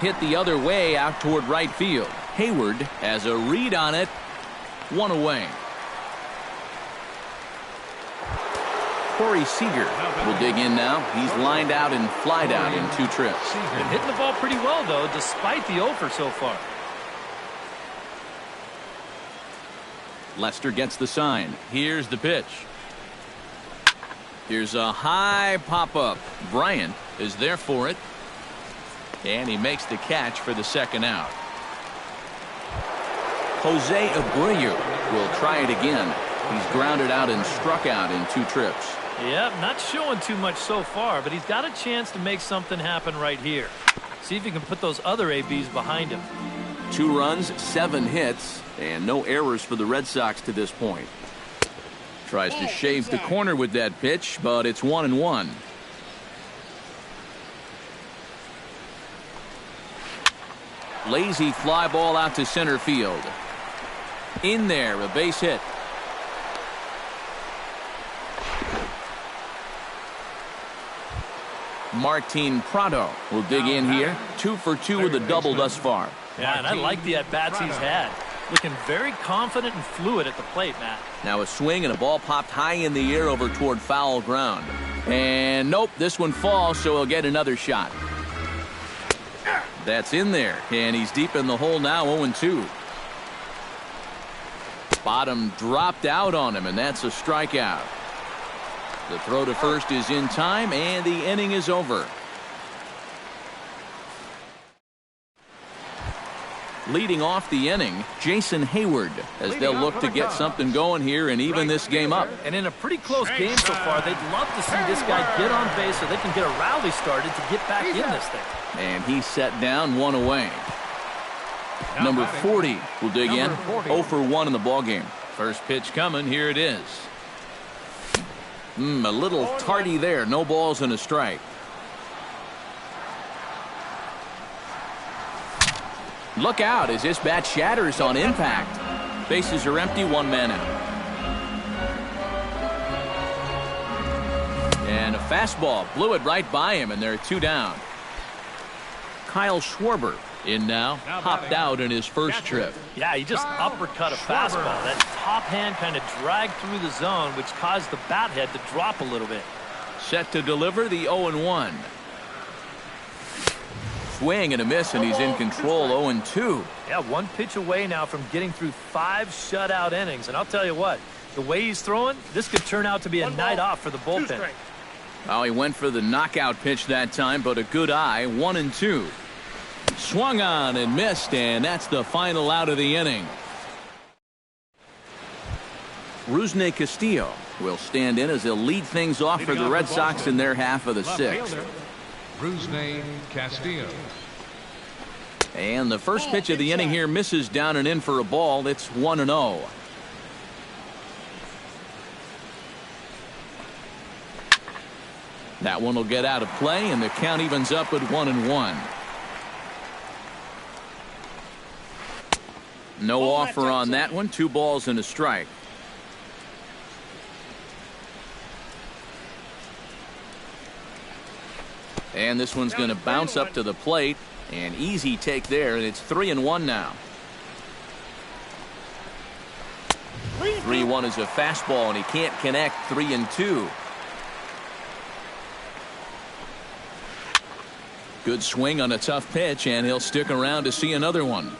Hit the other way out toward right field. Hayward has a read on it. 1 away. Corey Seager will dig in now. He's lined out and flied out in 2 trips. Been hitting the ball pretty well, though, despite the offer so far. Lester gets the sign. Here's the pitch. Here's a high pop-up. Bryant is there for it. And he makes the catch for the 2nd out. Jose Abreu will try it again. He's grounded out and struck out in 2 trips. Yep, not showing too much so far, but he's got a chance to make something happen right here. See if he can put those other ABs behind him. 2 runs, 7 hits, and no errors for the Red Sox to this point. Tries to shave the corner with that pitch, but it's 1-1. Lazy fly ball out to center field. In there, a base hit. Martin Prado will dig in here. 2 for 2 with a double thus far. Yeah, and I like the at-bats he's had. Looking very confident and fluid at the plate, Matt. Now a swing and a ball popped high in the air over toward foul ground. And nope, this one falls, so he'll get another shot. That's in there, and he's deep in the hole now, 0-2. Bottom dropped out on him, and that's a strikeout. The throw to first is in time, and the inning is over. Leading off the inning, Jason Hayward, as they'll look to get something going here and even this game up. And in a pretty close game so far, they'd love to see this guy get on base so they can get a rally started to get back in this thing. And he's set down, 1 away. Number 40 will dig in. 0 for 1 in the ballgame. First pitch coming. Here it is. A little tardy there. No balls and a strike. Look out as this bat shatters on impact. Bases are empty. 1 man out. And a fastball blew it right by him, and they're 2 down. Kyle Schwarber In now, popped out in his first trip. Yeah, he just uppercut a fastball. That top hand kind of dragged through the zone, which caused the bat head to drop a little bit. Set to deliver the 0-1. Swing and a miss, and he's in control. 0-2. Yeah, one pitch away now from getting through 5 shutout innings. And I'll tell you what, the way he's throwing, this could turn out to be a night off for the bullpen. Well, he went for the knockout pitch that time, but a good eye. 1-2. Swung on and missed, and that's the final out of the inning. Rusney Castillo will stand in as he'll lead things off for the Red Sox in their half of the sixth. Rusney Castillo. And the first pitch of the inning here misses down and in for a ball. It's 1-0. That one will get out of play, and the count evens up at 1-1. No offer on that one. 2 balls and a strike. And this one's going to bounce up to the plate. An easy take there, and it's 3-1 now. 3-1 is a fastball, and he can't connect. 3-2. Good swing on a tough pitch, and he'll stick around to see another one.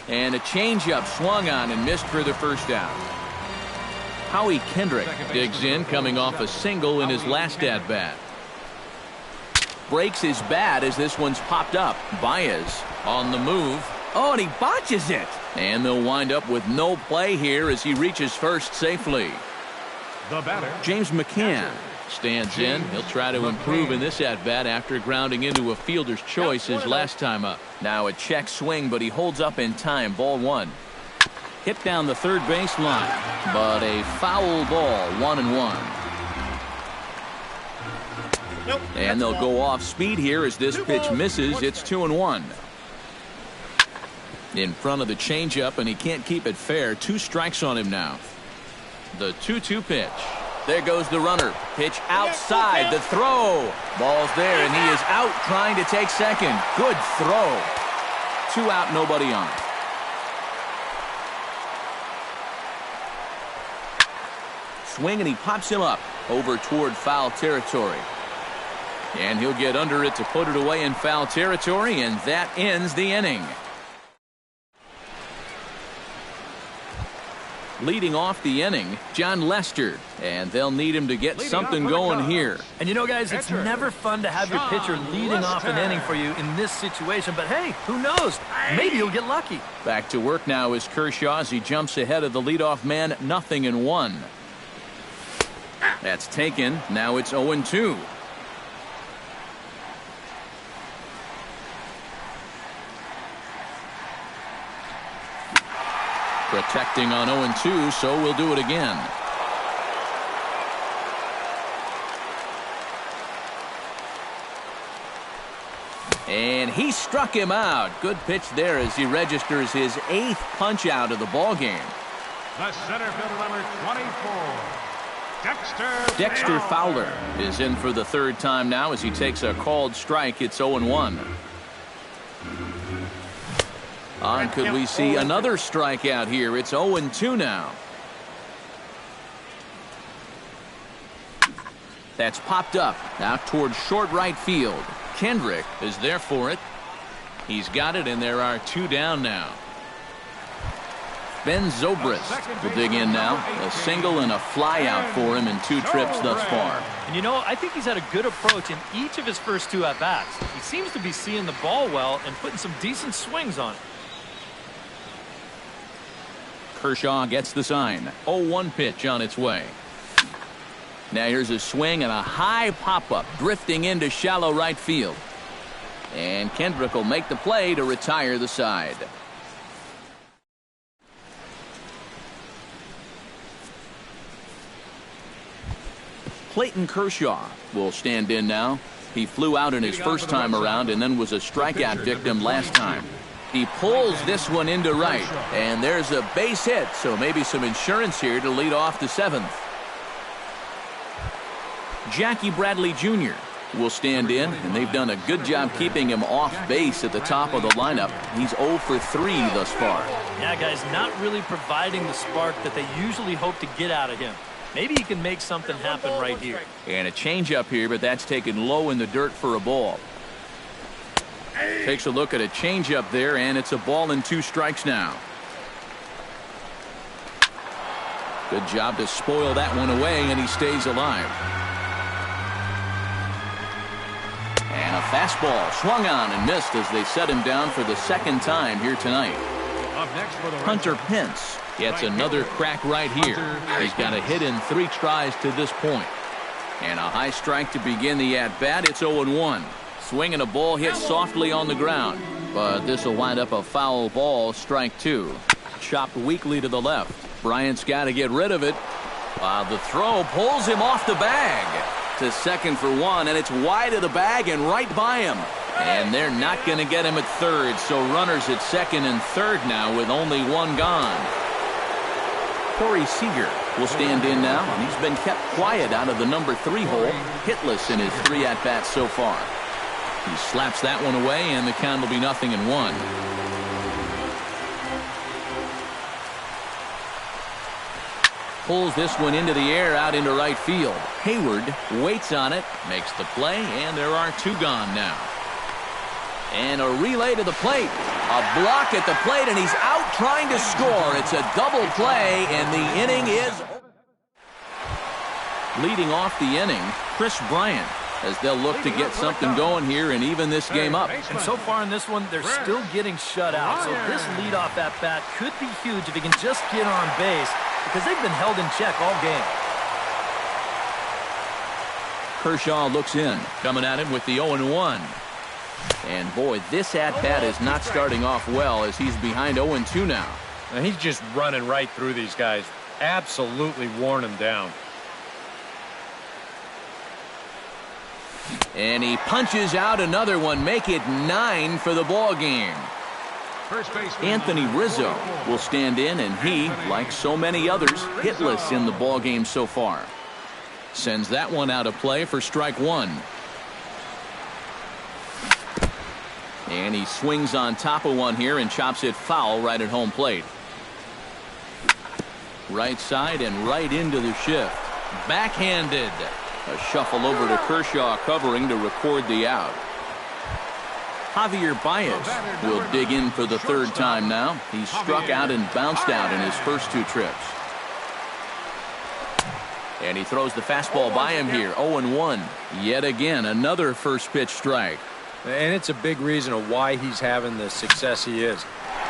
And a changeup swung on and missed for the first out. Howie Kendrick digs in, coming off a single in his last at-bat. Breaks his bat as this one's popped up. Baez on the move. Oh, and he botches it. And they'll wind up with no play here as he reaches first safely. The batter, James McCann stands in. He'll try to improve in this at-bat after grounding into a fielder's choice his last time up. Now a check swing, but he holds up in time. Ball 1. Hit down the third base line, but a foul ball. 1-1. And they'll go off speed here as this pitch misses. It's 2-1. In front of the changeup, and he can't keep it fair. 2 strikes on him now. The 2-2 pitch. There goes the runner. Pitch outside. The throw. Ball's there, and he is out trying to take second. Good throw. 2 out, nobody on. Swing, and he pops him up over toward foul territory. And he'll get under it to put it away in foul territory, and that ends the inning. Leading off the inning, John Lester, and they'll need him to get something going here. And you know, guys, it's never fun to have your pitcher leading off an inning for you in this situation, but hey, who knows? Maybe you'll get lucky. Back to work now is Kershaw as he jumps ahead of the leadoff man. 0-1. That's taken. Now it's 0-2. Protecting on 0-2, so we'll do it again. And he struck him out. Good pitch there as he registers his 8th punch out of the ball game. The center fielder, number 24, Dexter Fowler is in for the 3rd time now as he takes a called strike. It's 0-1. Could we see another strikeout here? It's 0-2 now. That's popped up out towards short right field. Kendrick is there for it. He's got it, and there are 2 down now. Ben Zobrist will dig in now. A single and a fly out for him in 2 trips thus far. And you know, I think he's had a good approach in each of his first 2 at-bats. He seems to be seeing the ball well and putting some decent swings on it. Kershaw gets the sign. 0-1 pitch on its way. Now here's a swing and a high pop-up drifting into shallow right field. And Kendrick will make the play to retire the side. Clayton Kershaw will stand in now. He flew out in his first time around and then was a strikeout victim last time. He pulls this one into right, and there's a base hit, so maybe some insurance here to lead off the 7th. Jackie Bradley Jr. will stand in, and they've done a good job keeping him off base at the top of the lineup. He's 0 for 3 thus far. Yeah, guys, not really providing the spark that they usually hope to get out of him. Maybe he can make something happen right here. And a changeup here, but that's taken low in the dirt for a ball. Takes a look at a changeup there, and it's a ball and 2 strikes now. Good job to spoil that one away, and he stays alive. And a fastball swung on and missed as they set him down for the second time here tonight. Up next for the Hunter Pence gets another crack right here. He's got a hit in 3 tries to this point. And a high strike to begin the at-bat. It's 0-1. Swinging a ball hit softly on the ground. But this will wind up a foul ball, strike 2. Chopped weakly to the left. Bryant's got to get rid of it. The throw pulls him off the bag. To second for 1, and it's wide of the bag and right by him. And they're not going to get him at third, so runners at second and third now with only 1 gone. Corey Seager will stand in now, and he's been kept quiet out of the number 3 hole, hitless in his 3 at-bats so far. He slaps that one away, and the count will be 0-1. Pulls this one into the air out into right field. Hayward waits on it, makes the play, and there are 2 gone now. And a relay to the plate. A block at the plate, and he's out trying to score. It's a double play, and the inning is leading off the inning, Chris Bryant, as they'll look to get something going here and even this game up. And so far in this one, they're still getting shut out. So this leadoff at-bat could be huge if he can just get on base, because they've been held in check all game. Kershaw looks in, coming at him with the 0-1. And boy, this at-bat is not starting off well as he's behind 0-2 now. And he's just running right through these guys. Absolutely worn them down. And he punches out another one, make it 9 for the ball game. Anthony Rizzo will stand in, and he, like so many others, hitless in the ball game so far. Sends that one out of play for strike 1. And he swings on top of one here and chops it foul right at home plate. Right side and right into the shift. Backhanded. A shuffle over to Kershaw covering to record the out. Javier Baez will dig in for the 3rd time now. He struck out and bounced out in his first 2 trips. And he throws the fastball by him here. 0-1. Yet again, another first pitch strike. And it's a big reason of why he's having the success he is.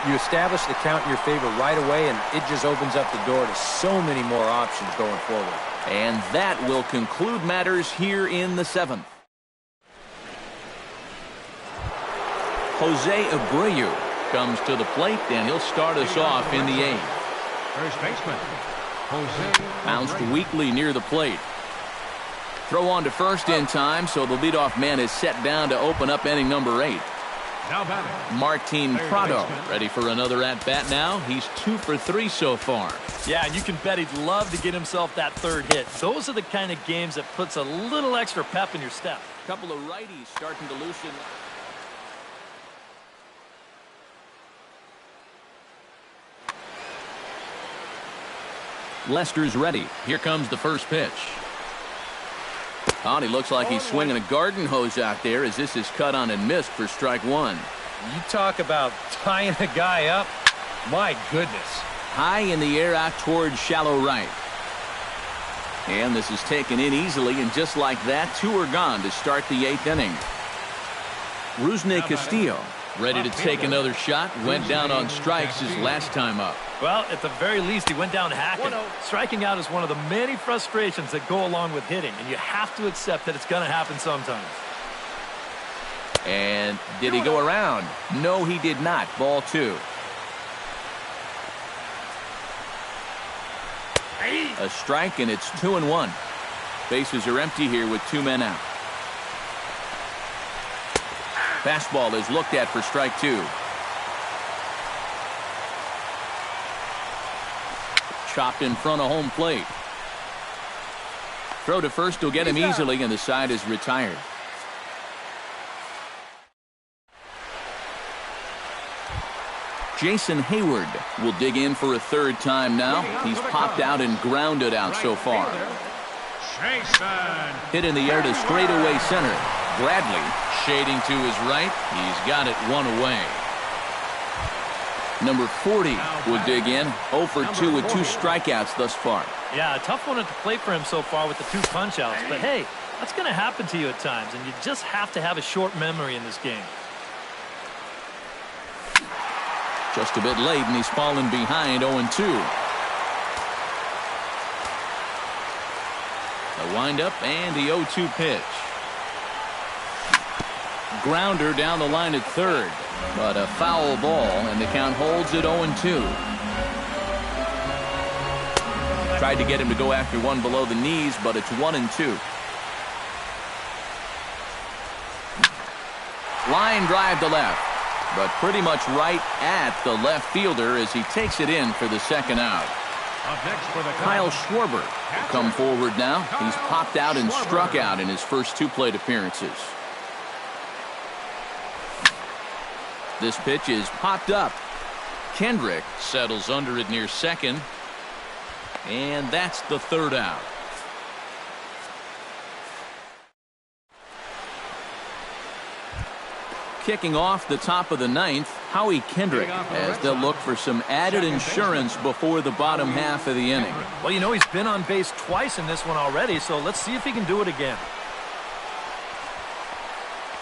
You establish the count in your favor right away, and it just opens up the door to so many more options going forward. And that will conclude matters here in the 7th. Jose Abreu comes to the plate, and he'll start us off in the 8th. First baseman, Jose. Bounced weakly near the plate. Throw on to first in time, so the leadoff man is set down to open up inning number 8. Now batting, Martin Prado ready for another at-bat now. He's 2 for 3 so far. Yeah, and you can bet he'd love to get himself that 3rd hit. Those are the kind of games that puts a little extra pep in your step. Couple of righties starting to loosen. Lester's ready. Here comes the first pitch. He looks like he's swinging a garden hose out there as this is cut on and missed for strike 1. You talk about tying a guy up. My goodness. High in the air out towards shallow right. And this is taken in easily, and just like that, 2 are gone to start the 8th inning. Rusney Castillo ready to take another shot. Went down on strikes his last time up. Well, at the very least, he went down hacking. Striking out is one of the many frustrations that go along with hitting, and you have to accept that it's going to happen sometimes. And did he go around? No, he did not. Ball 2. A strike, and it's 2-1. Bases are empty here with 2 men out. Fastball is looked at for strike 2. Chopped in front of home plate. Throw to first will get him easily, and the side is retired. Jason Hayward will dig in for a third time now. He's popped out and grounded out so far. Hit in the air to straightaway center. Bradley shading to his right. He's got it one away. Number 40 will dig in. 0 for 2 with 2 strikeouts thus far. Yeah, a tough one at the plate for him so far with the 2 punch-outs. But hey, that's going to happen to you at times, and you just have to have a short memory in this game. Just a bit late, and he's fallen behind 0-2. The windup and the 0-2 pitch. Grounder down the line at third, but a foul ball, and the count holds at 0-2. Tried to get him to go after one below the knees, but it's 1-2. Line drive to left, but pretty much right at the left fielder as he takes it in for the second out. Kyle Schwarber will come forward now. He's popped out and struck out in his first 2 plate appearances. This pitch is popped up. Kendrick settles under it near second. And that's the third out. Kicking off the top of the 9th, Howie Kendrick, as they'll look for some added insurance before the bottom half of the inning. Well, you know, he's been on base twice in this one already, so let's see if he can do it again.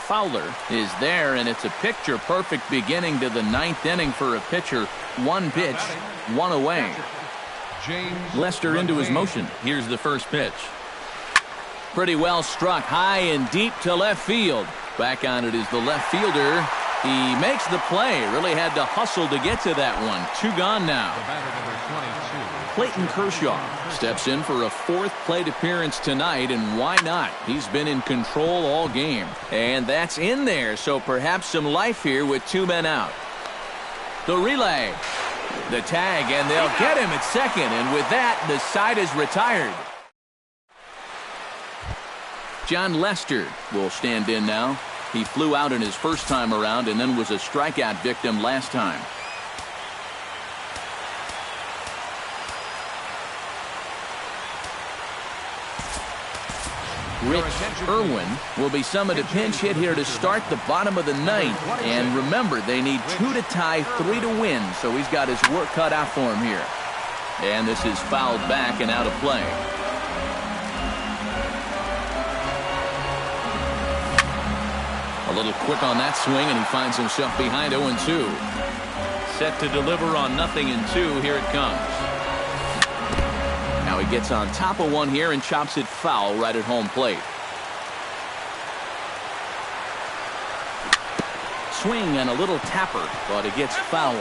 Fowler is there, and it's a picture-perfect beginning to the 9th inning for a pitcher. 1 pitch, 1 away. Lester into his motion. Here's the first pitch. Pretty well struck high and deep to left field. Back on it is the left fielder. He makes the play. Really had to hustle to get to that one. 2 gone now. Clayton Kershaw steps in for a 4th plate appearance tonight, and why not? He's been in control all game. And that's in there, so perhaps some life here with 2 men out. The relay. The tag, and they'll get him at second, and with that, the side is retired. John Lester will stand in now. He flew out in his first time around and then was a strikeout victim last time. Rich Irwin will be summoned a pinch hit here to start the bottom of the 9th. And remember, they need 2 to tie, 3 to win, so he's got his work cut out for him here. And this is fouled back and out of play. A little quick on that swing, and he finds himself behind 0-2. Set to deliver on 0-2. Here it comes. Now he gets on top of one here and chops it foul right at home plate. Swing and a little tapper, but it gets foul.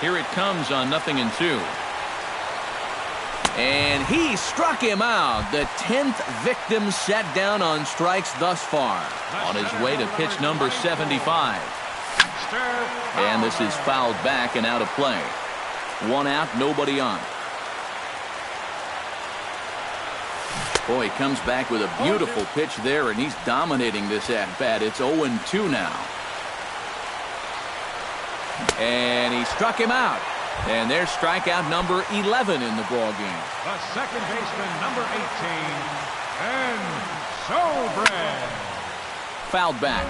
Here it comes on 0-2. And he struck him out. The 10th victim set down on strikes thus far. On his way to pitch number 75. And this is fouled back and out of play. 1 out, nobody on. Boy, he comes back with a beautiful pitch there, and he's dominating this at-bat. It's 0-2 now. And he struck him out. And there's strikeout number 11 in the ball game. The second baseman, number 18, and Sobran. Fouled back.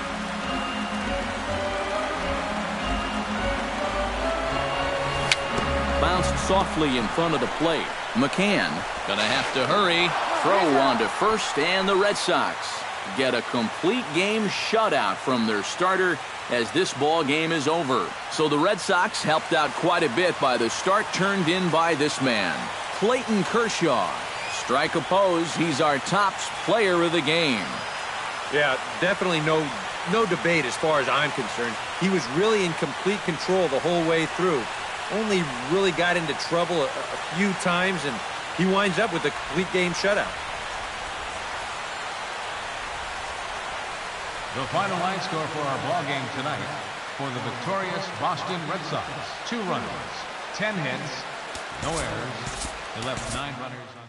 Bounced softly in front of the plate. McCann gonna have to hurry. Throw on to first, and the Red Sox get a complete game shutout from their starter as this ball game is over. So the Red Sox helped out quite a bit by the start turned in by this man, Clayton Kershaw. Strike oppose, he's our top player of the game. Yeah, definitely no debate as far as I'm concerned. He was really in complete control the whole way through. Only really got into trouble a few times, and he winds up with a complete game shutout. The final line score for our ball game tonight: for the victorious Boston Red Sox, 2 runs, 10 hits, no errors. They left 9 runners on.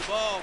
The ball.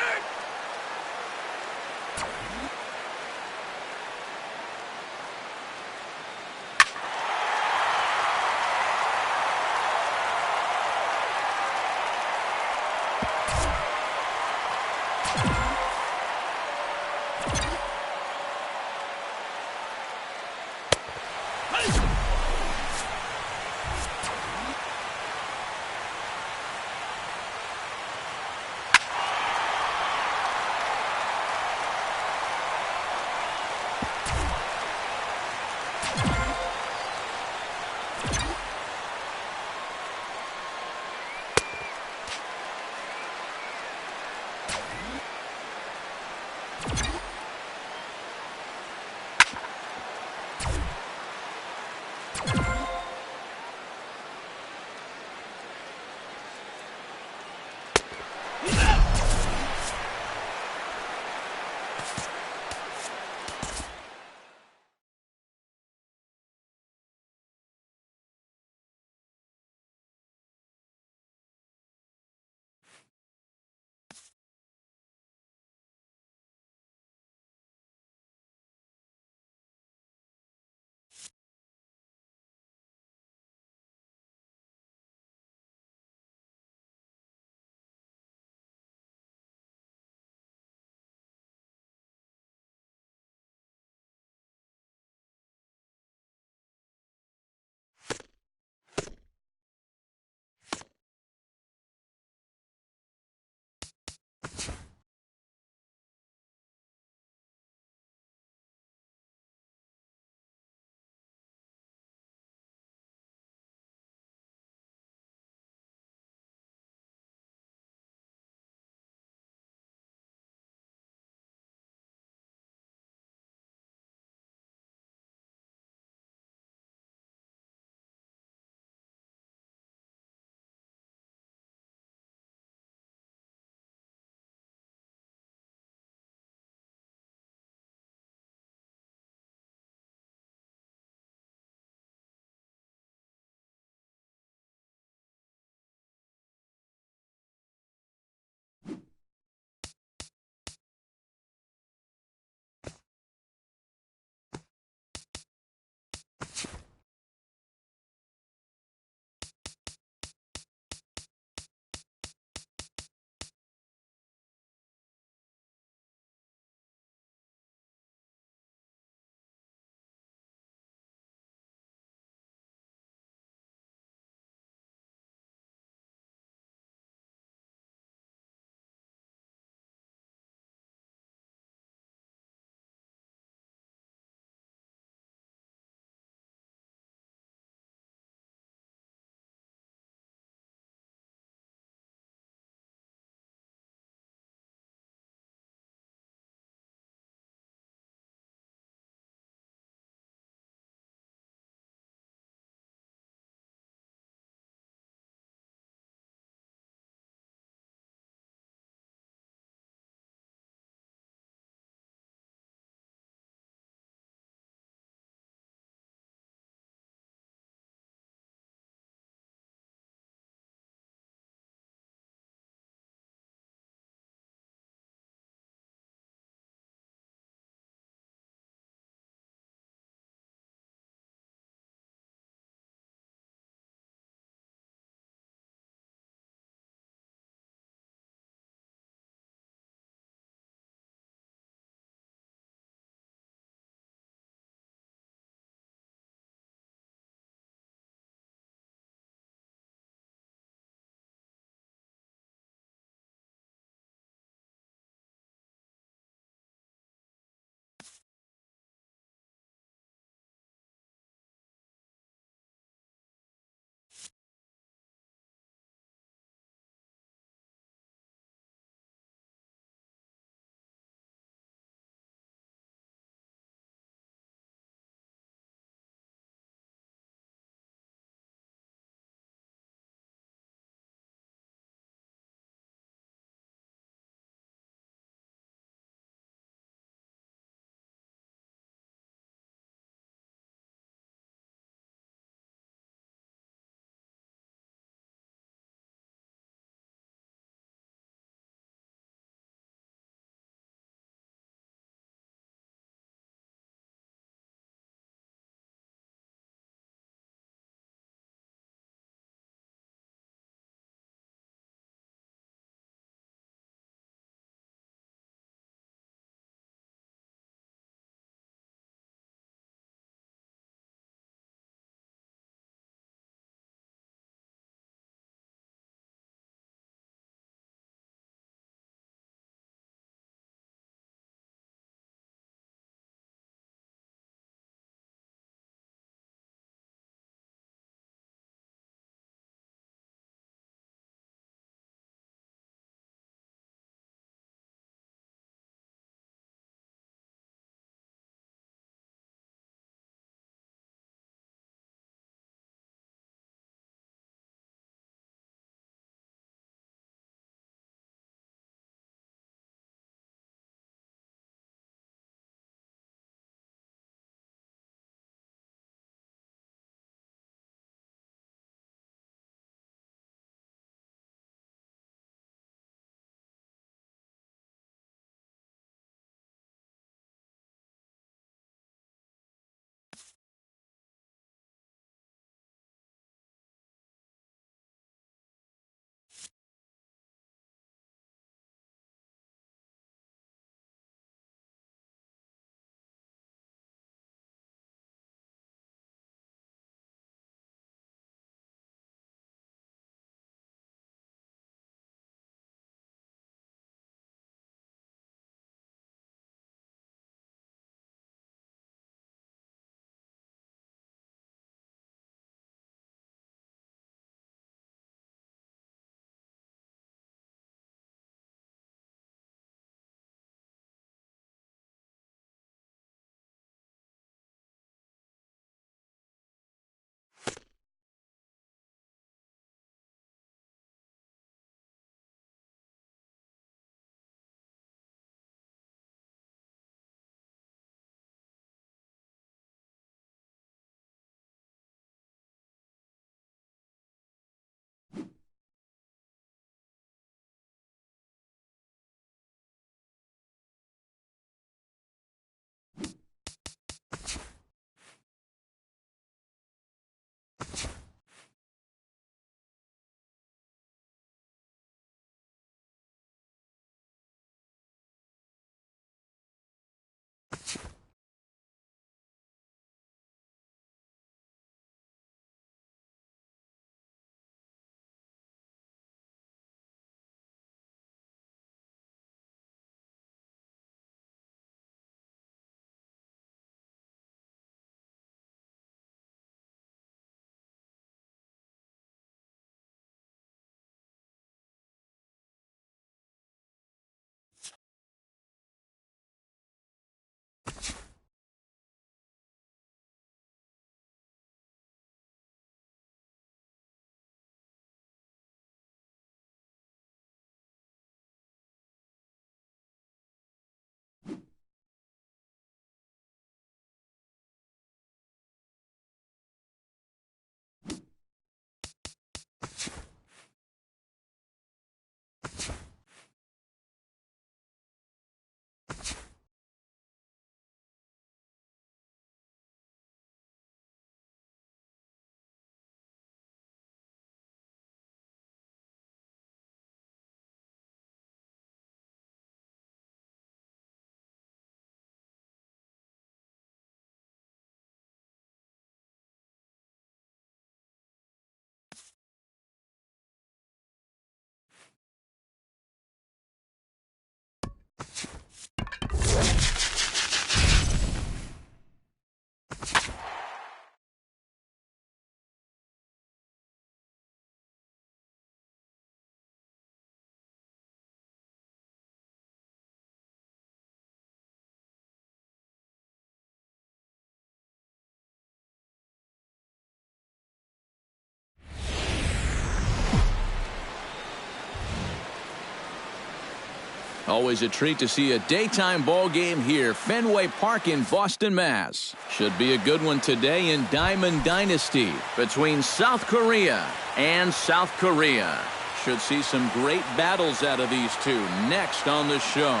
Always a treat to see a daytime ball game here, Fenway Park in Boston, Mass. Should be a good one today in Diamond Dynasty between South Korea and South Korea. Should see some great battles out of these two next on the show.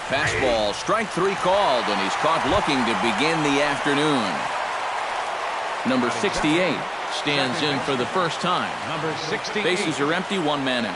Fastball, strike three called, and he's caught looking to begin the afternoon. Number 68 stands in for the first time. Number 68. Bases are empty, one man out.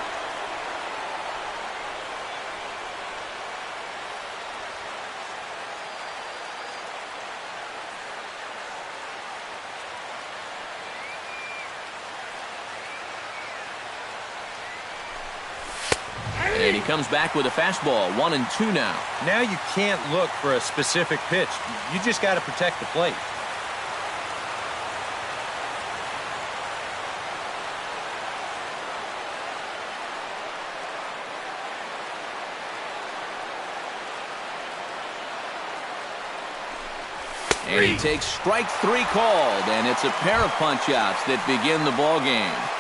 And he comes back with a fastball, 1-2 now. Now you can't look for a specific pitch. You just got to protect the plate. And he takes strike three called, and it's a pair of punch-outs that begin the ball game.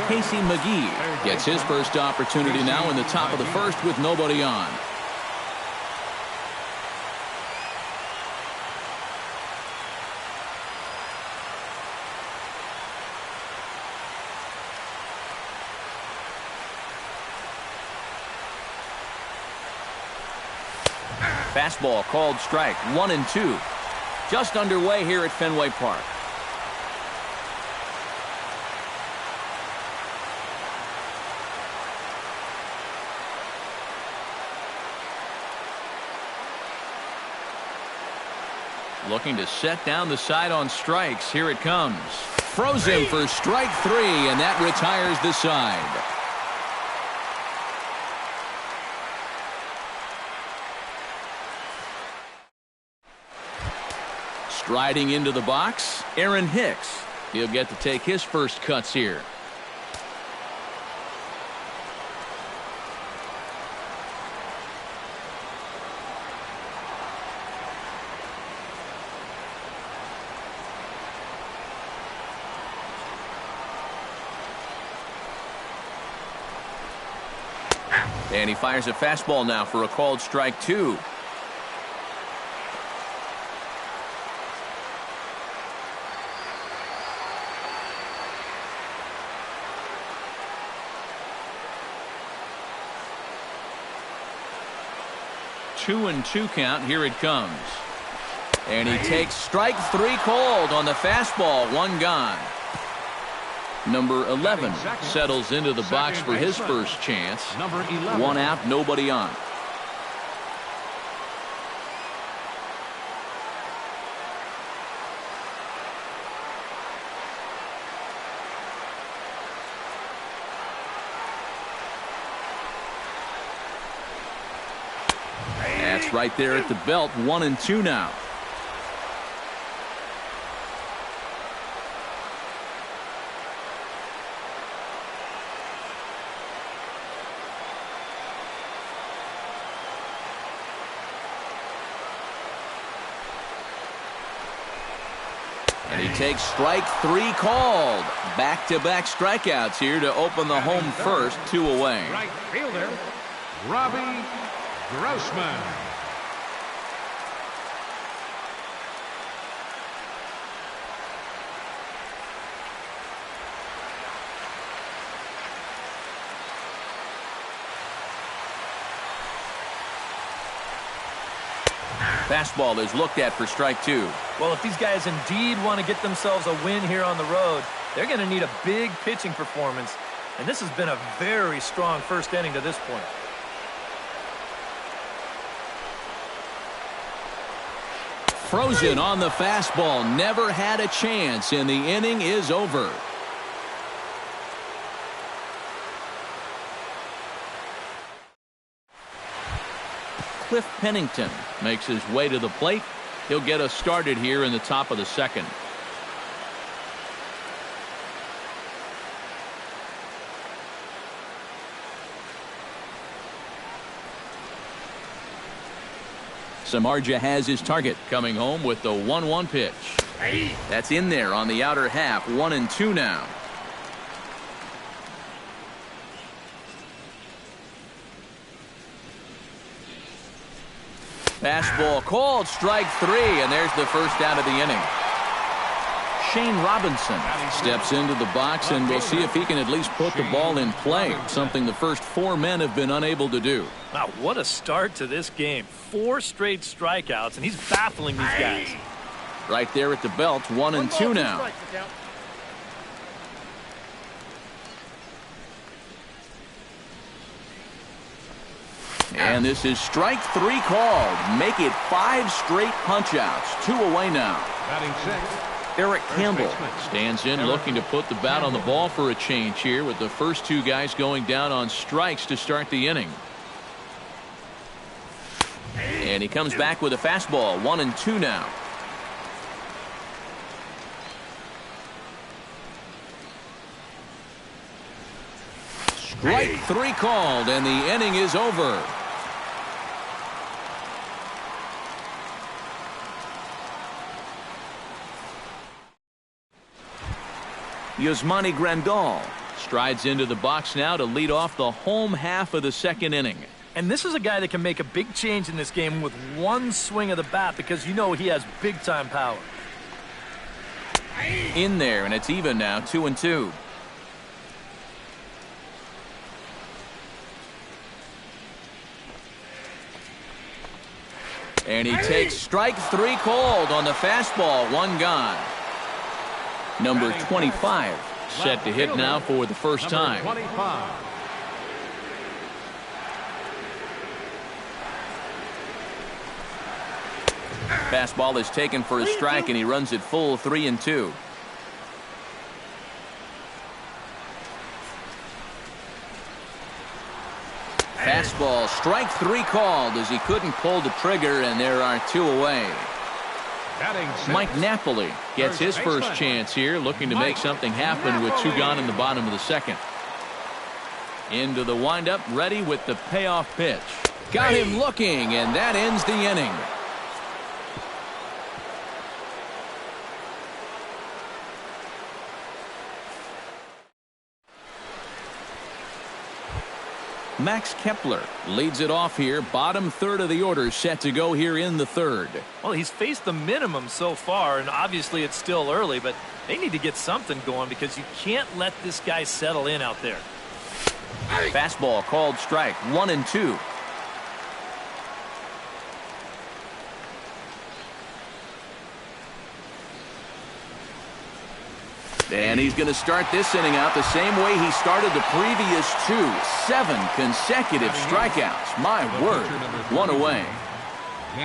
Casey McGee gets his first opportunity now in the top of the first with nobody on. Fastball called strike, 1-2. Just underway here at Fenway Park. Looking to set down the side on strikes. Here it comes. Throws him for strike three, and that retires the side. Striding into the box, Aaron Hicks. He'll get to take his first cuts here. And he fires a fastball now for a called strike two. Two and two count. Here it comes. And he takes strike three called on the fastball. One gone. Number 11 settles into the box for his first chance. Number 11. One out, nobody on. That's right there at the belt. 1-2 now. And he takes strike three called. Back-to-back strikeouts here to open the home first, 2 away. Right fielder, Robbie Grossman. Fastball is looked at for strike two. Well, if these guys indeed want to get themselves a win here on the road, they're going to need a big pitching performance. And this has been a very strong first inning to this point. Frozen on the fastball. Never had a chance, and the inning is over. Cliff Pennington makes his way to the plate. He'll get us started here in the top of the second. Samardzija has his target, coming home with the 1-1 pitch. That's in there on the outer half. 1-2 now. Fastball called, strike 3, and there's the first out of the inning. Shane Robinson steps into the box, and we'll see if he can at least put the ball in play, something the first 4 men have been unable to do. Wow, what a start to this game. 4 straight strikeouts, and he's baffling these guys. Right there at the belt, 1-2 now. And this is strike 3 called. Make it 5 straight punch-outs. 2 away now. Batting sixth, Eric Campbell stands in, looking to put the bat on the ball for a change here, with the first 2 guys going down on strikes to start the inning. And he comes back with a fastball. 1-2 now. Strike 3 called, and the inning is over. Yasmani Grandal strides into the box now to lead off the home half of the second inning. And this is a guy that can make a big change in this game with 1 swing of the bat, because you know he has big-time power. In there, and it's even now, 2-2. And he takes strike 3 called on the fastball. 1 gone. Number 25 set to hit now for the first time. 25. Fastball is taken for a strike, and he runs it full. 3-2. Fastball, strike 3 called, as he couldn't pull the trigger, and there are 2 away. Mike Napoli gets his first chance here, looking to make something happen with 2 gone in the bottom of the second. Into the windup, ready with the payoff pitch. Got him looking, and that ends the inning. Max Kepler leads it off here. Bottom third of the order set to go here in the third. Well, he's faced the minimum so far, and obviously it's still early, but they need to get something going, because you can't let this guy settle in out there. Fastball called strike. 1-2. And he's going to start this inning out the same way he started the previous 2. 7 consecutive strikeouts. My word. 1 away.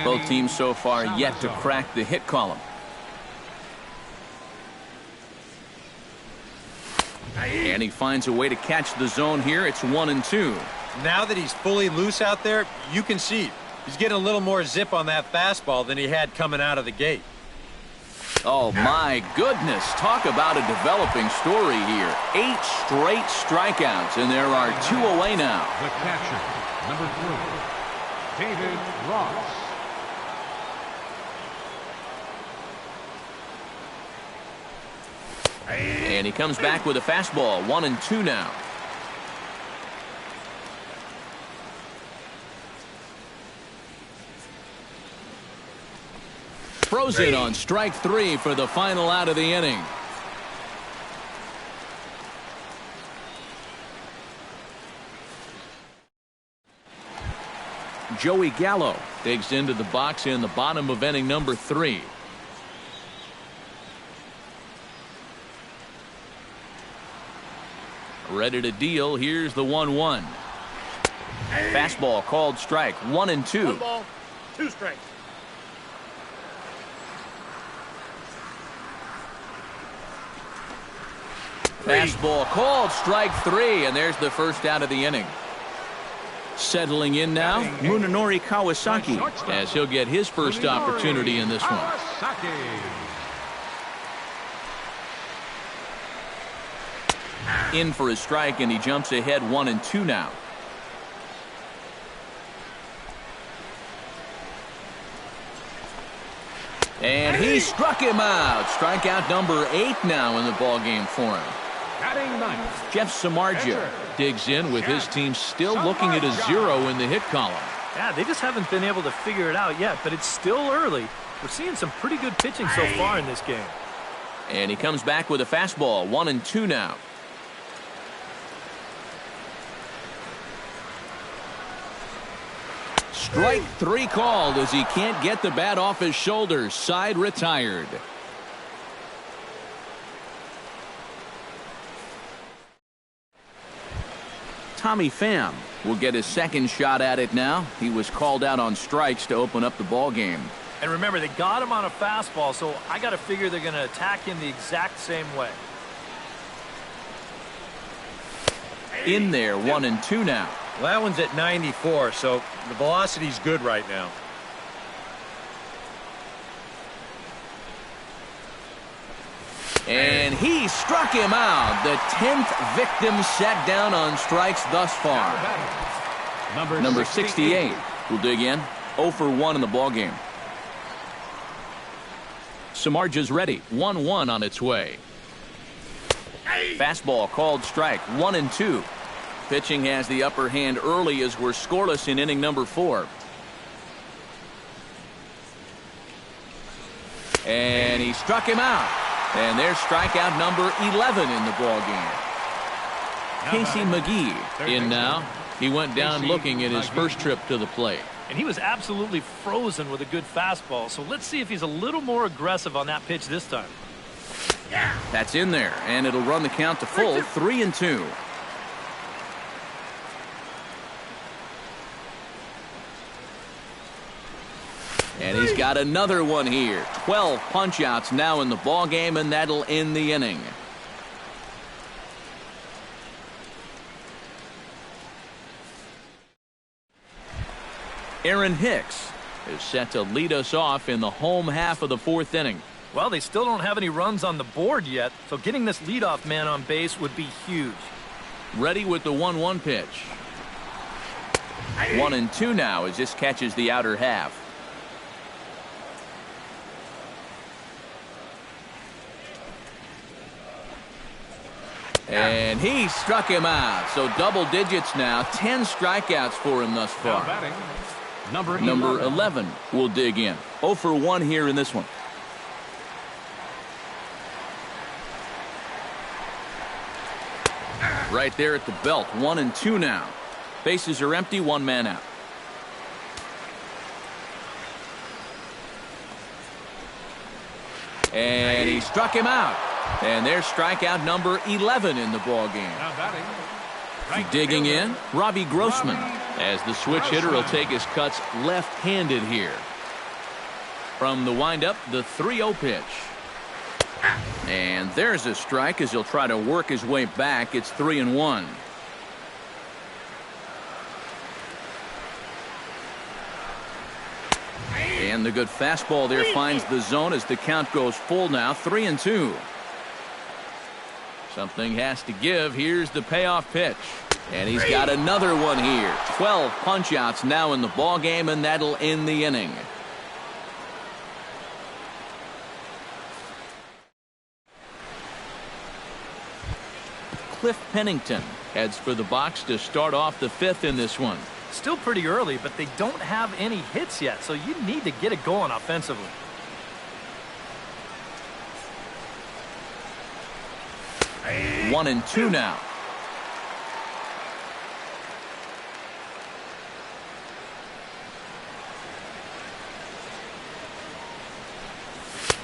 Both teams so far yet to crack the hit column. And he finds a way to catch the zone here. It's 1-2. Now that he's fully loose out there, you can see he's getting a little more zip on that fastball than he had coming out of the gate. Oh, my goodness. Talk about a developing story here. 8 straight strikeouts, and there are 2 away now. The catcher, number 3, David Ross. And he comes back with a fastball. 1-2 now. Throws it on strike 3 for the final out of the inning. Joey Gallo digs into the box in the bottom of inning number 3. Ready to deal. Here's the 1-1. Fastball called strike. 1-2. 1 ball, 2 strikes. Fastball called strike 3, and there's the first out of the inning. Settling in now, Munenori Kawasaki, as he'll get his first opportunity in this one. In for a strike, and he jumps ahead 1-2 now. And he struck him out. Strikeout number 8 now in the ballgame for him. Batting ninth, Jeff Samardzija digs in with his team still looking at a 0 in the hit column. Yeah, they just haven't been able to figure it out yet, but it's still early. We're seeing some pretty good pitching so far in this game. And he comes back with a fastball. 1-2 now. Strike 3 called as he can't get the bat off his shoulders. Side retired. Tommy Pham will get his second shot at it now. He was called out on strikes to open up the ball game. And remember, they got him on a fastball, so I got to figure they're going to attack him the exact same way. In there, 1-2 now. Well, that one's at 94, so the velocity's good right now. And he struck him out. The 10th victim set down on strikes thus far. Number 68 will dig in. 0 for 1 in the ballgame. Samardzija's ready. 1-1 on its way. Fastball called strike. 1-2. Pitching has the upper hand early as we're scoreless in inning number 4. And he struck him out. And there's strikeout number 11 in the ballgame. Casey McGee in now. He went down looking at his first trip to the plate. And he was absolutely frozen with a good fastball, so let's see if he's a little more aggressive on that pitch this time. That's in there, and it'll run the count to full. 3-2. And he's got another one here. 12 punch-outs now in the ballgame, and that'll end the inning. Aaron Hicks is set to lead us off in the home half of the 4th inning. Well, they still don't have any runs on the board yet, so getting this leadoff man on base would be huge. Ready with the 1-1 pitch. 1-2 now as this catches the outer half. And he struck him out. So double digits now. 10 strikeouts for him thus far. Number 11 will dig in. 0 for 1 here in this one. Right there at the belt. 1-2 now. Bases are empty. 1 man out. And he struck him out. And there's strikeout number 11 in the ballgame. Digging in, Robbie Grossman, as the switch hitter will take his cuts left-handed here. From the windup, the 3-0 pitch. And there's a strike as he'll try to work his way back. It's 3-1. And the good fastball there finds the zone as the count goes full now. 3-2. Something has to give. Here's the payoff pitch. And he's got another one here. 12 punch-outs now in the ballgame, and that'll end the inning. Cliff Pennington heads for the box to start off the 5th in this one. Still pretty early, but they don't have any hits yet, so you need to get it going offensively. 1-2 now.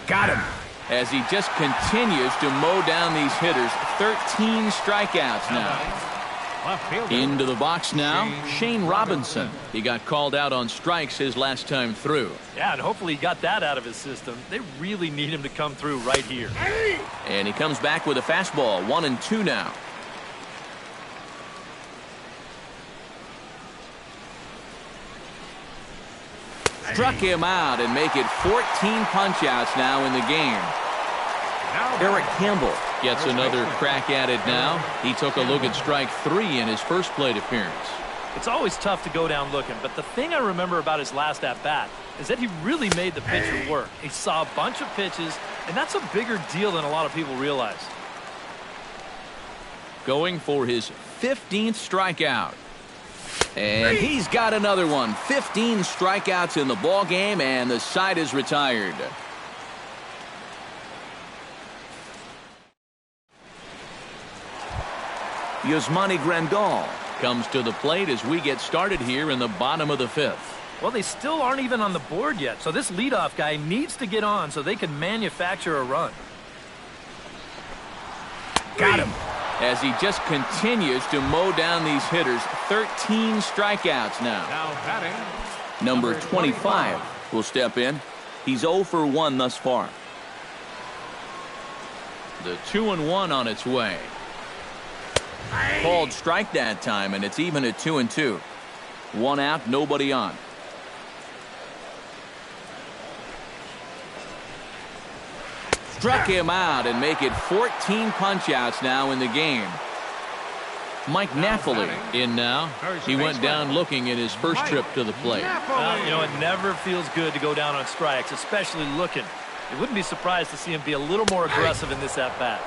Got him. As he just continues to mow down these hitters. 13 strikeouts now. Into the box now, Shane Robinson. He got called out on strikes his last time through. Yeah, and hopefully he got that out of his system. They really need him to come through right here. And he comes back with a fastball. 1-2 now. Struck him out and make it 14 punch-outs now in the game. Eric Campbell gets another crack at it now. He took a look at strike 3 in his first plate appearance. It's always tough to go down looking, but the thing I remember about his last at-bat is that he really made the pitcher work. He saw a bunch of pitches, and that's a bigger deal than a lot of people realize. Going for his 15th strikeout. And he's got another one. 15 strikeouts in the ball game, and the side is retired. Yasmani Grandal comes to the plate as we get started here in the bottom of the 5th. Well, they still aren't even on the board yet, so this leadoff guy needs to get on so they can manufacture a run. Got him. As he just continues to mow down these hitters. 13 strikeouts now. Now batting, Number 25 will step in. He's 0 for 1 thus far. The 2-1 on its way. Called strike that time, and it's even at 2-2. 1 out, nobody on. Struck him out and make it 14 punch-outs now in the game. Mike Napoli in now. He went down looking in his first trip to the plate. You know, it never feels good to go down on strikes, especially looking. You wouldn't be surprised to see him be a little more aggressive in this at-bat.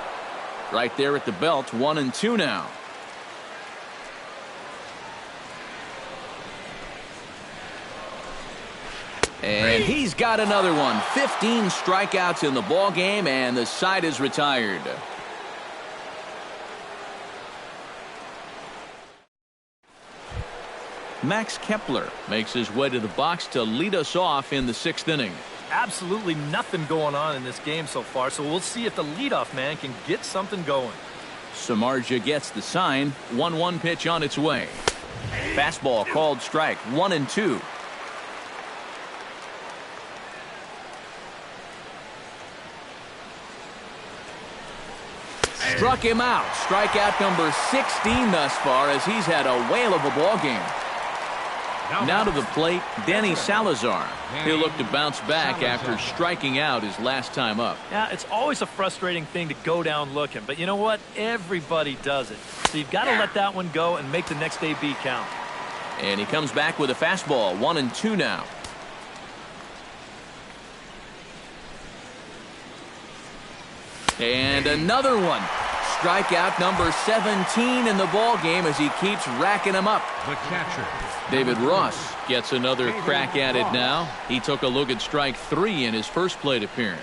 Right there at the belt, 1-2 now. And he's got another one. 15 strikeouts in the ball game, and the side is retired. Max Kepler makes his way to the box to lead us off in the 6th inning. Absolutely nothing going on in this game so far, so we'll see if the leadoff man can get something going. Samardzija gets the sign. 1-1 pitch on its way. Fastball called strike. 1-2. Struck him out. Strikeout number 16 thus far as he's had a whale of a ball game. Now to the plate, Danny Salazar. He'll look to bounce back after striking out his last time up. Yeah, it's always a frustrating thing to go down looking, but you know what? Everybody does it. So you've got to let that one go and make the next AB count. And he comes back with a fastball. 1-2 now. And another one. Strikeout number 17 in the ball game as he keeps racking them up. the catcher. David Ross gets another crack at it now. He took a look at strike 3 in his first plate appearance.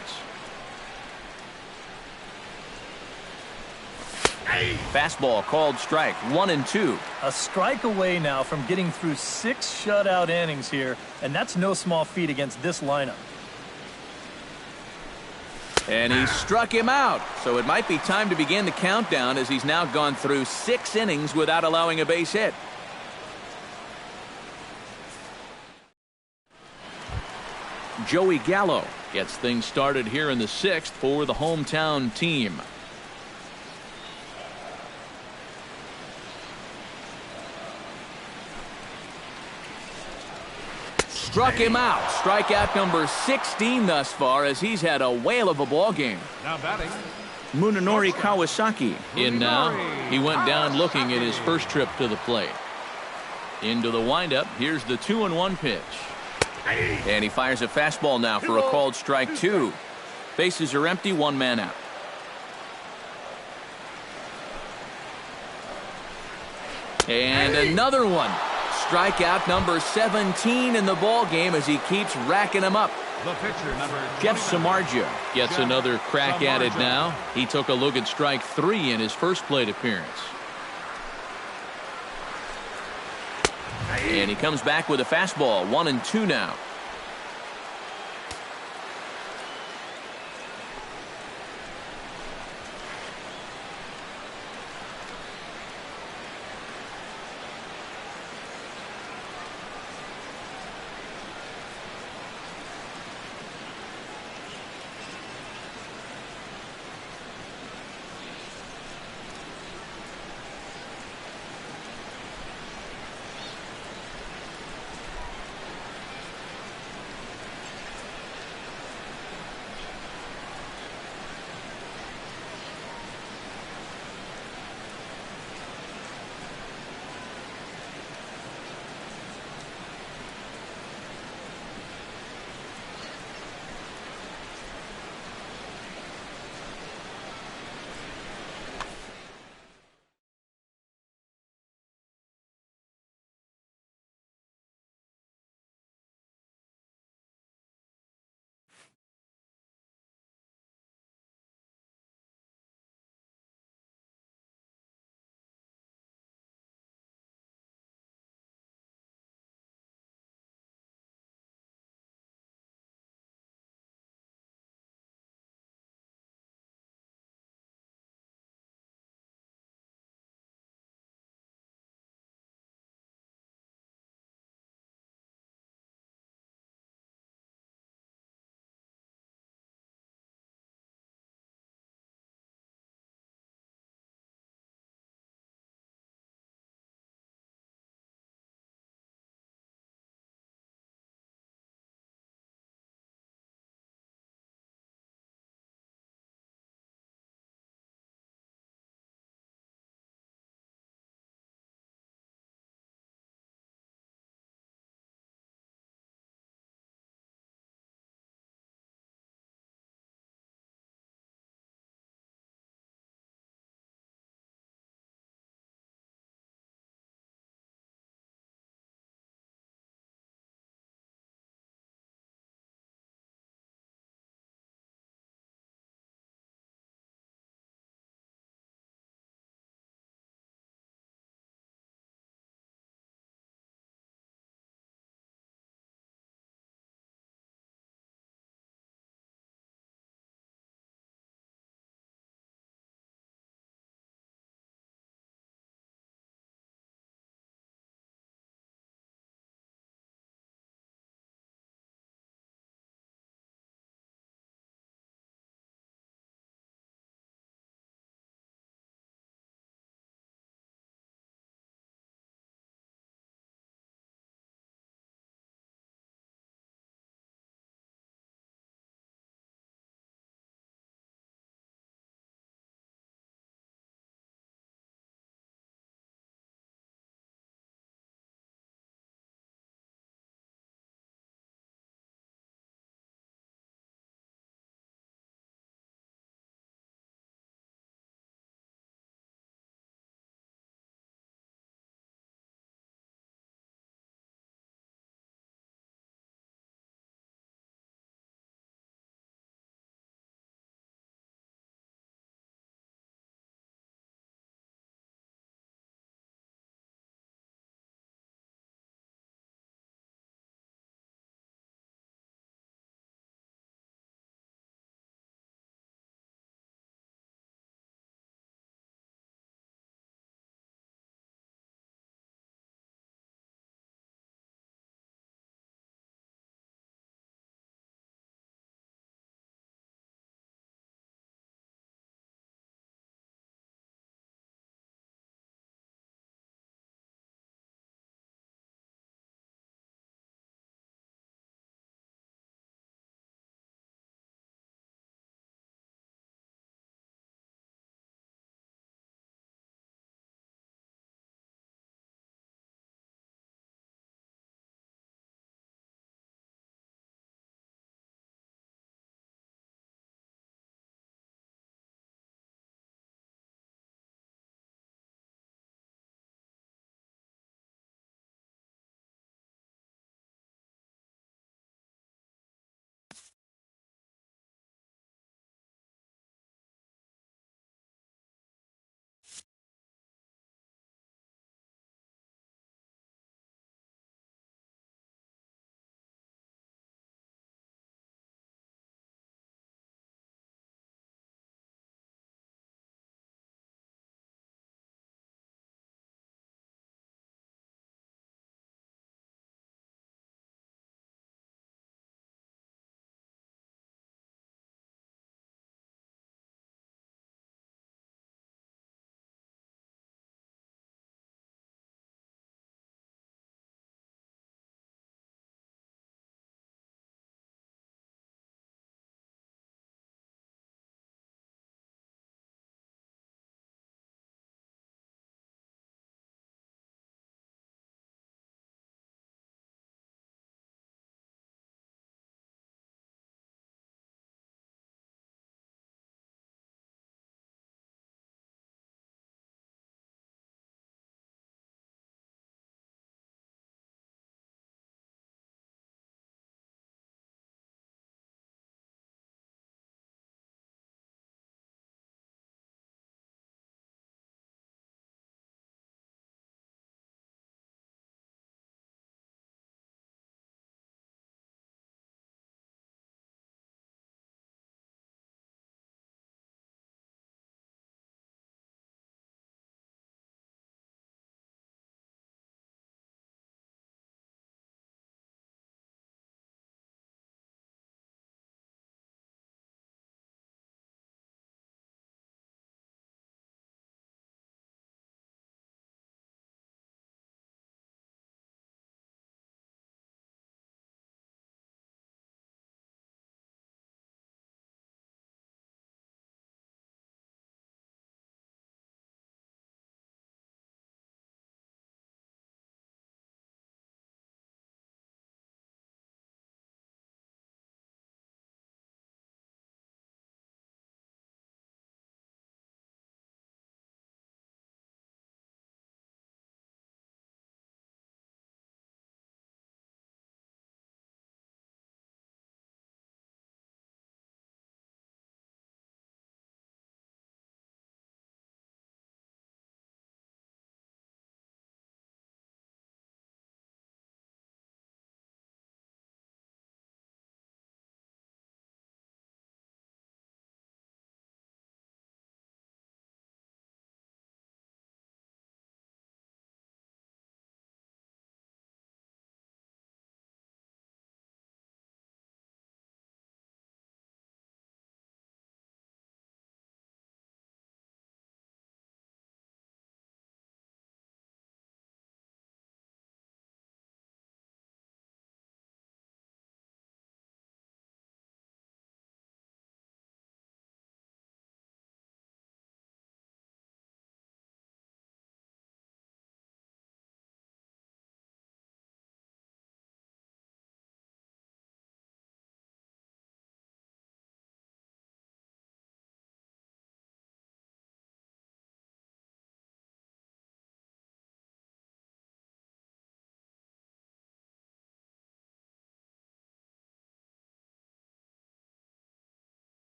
Fastball called strike. 1-2. A strike away now from getting through 6 shutout innings here, and that's no small feat against this lineup. And he struck him out, so it might be time to begin the countdown as he's now gone through 6 innings without allowing a base hit. Joey Gallo gets things started here in the 6th for the hometown team. Struck him out. Strikeout number 16 thus far as he's had a whale of a ball game. Now batting, Munenori Kawasaki in now. He went down looking at his first trip to the plate. Into the windup. Here's the 2-1 pitch. And he fires a fastball now for a called strike 2. Bases are empty, 1 man out. And another one. Strikeout number 17 in the ball game as he keeps racking them up. the pitcher, number Jeff 29. Samardzija gets another crack at it now. He took a look at strike 3 in his first plate appearance. And he comes back with a fastball. 1-2 now.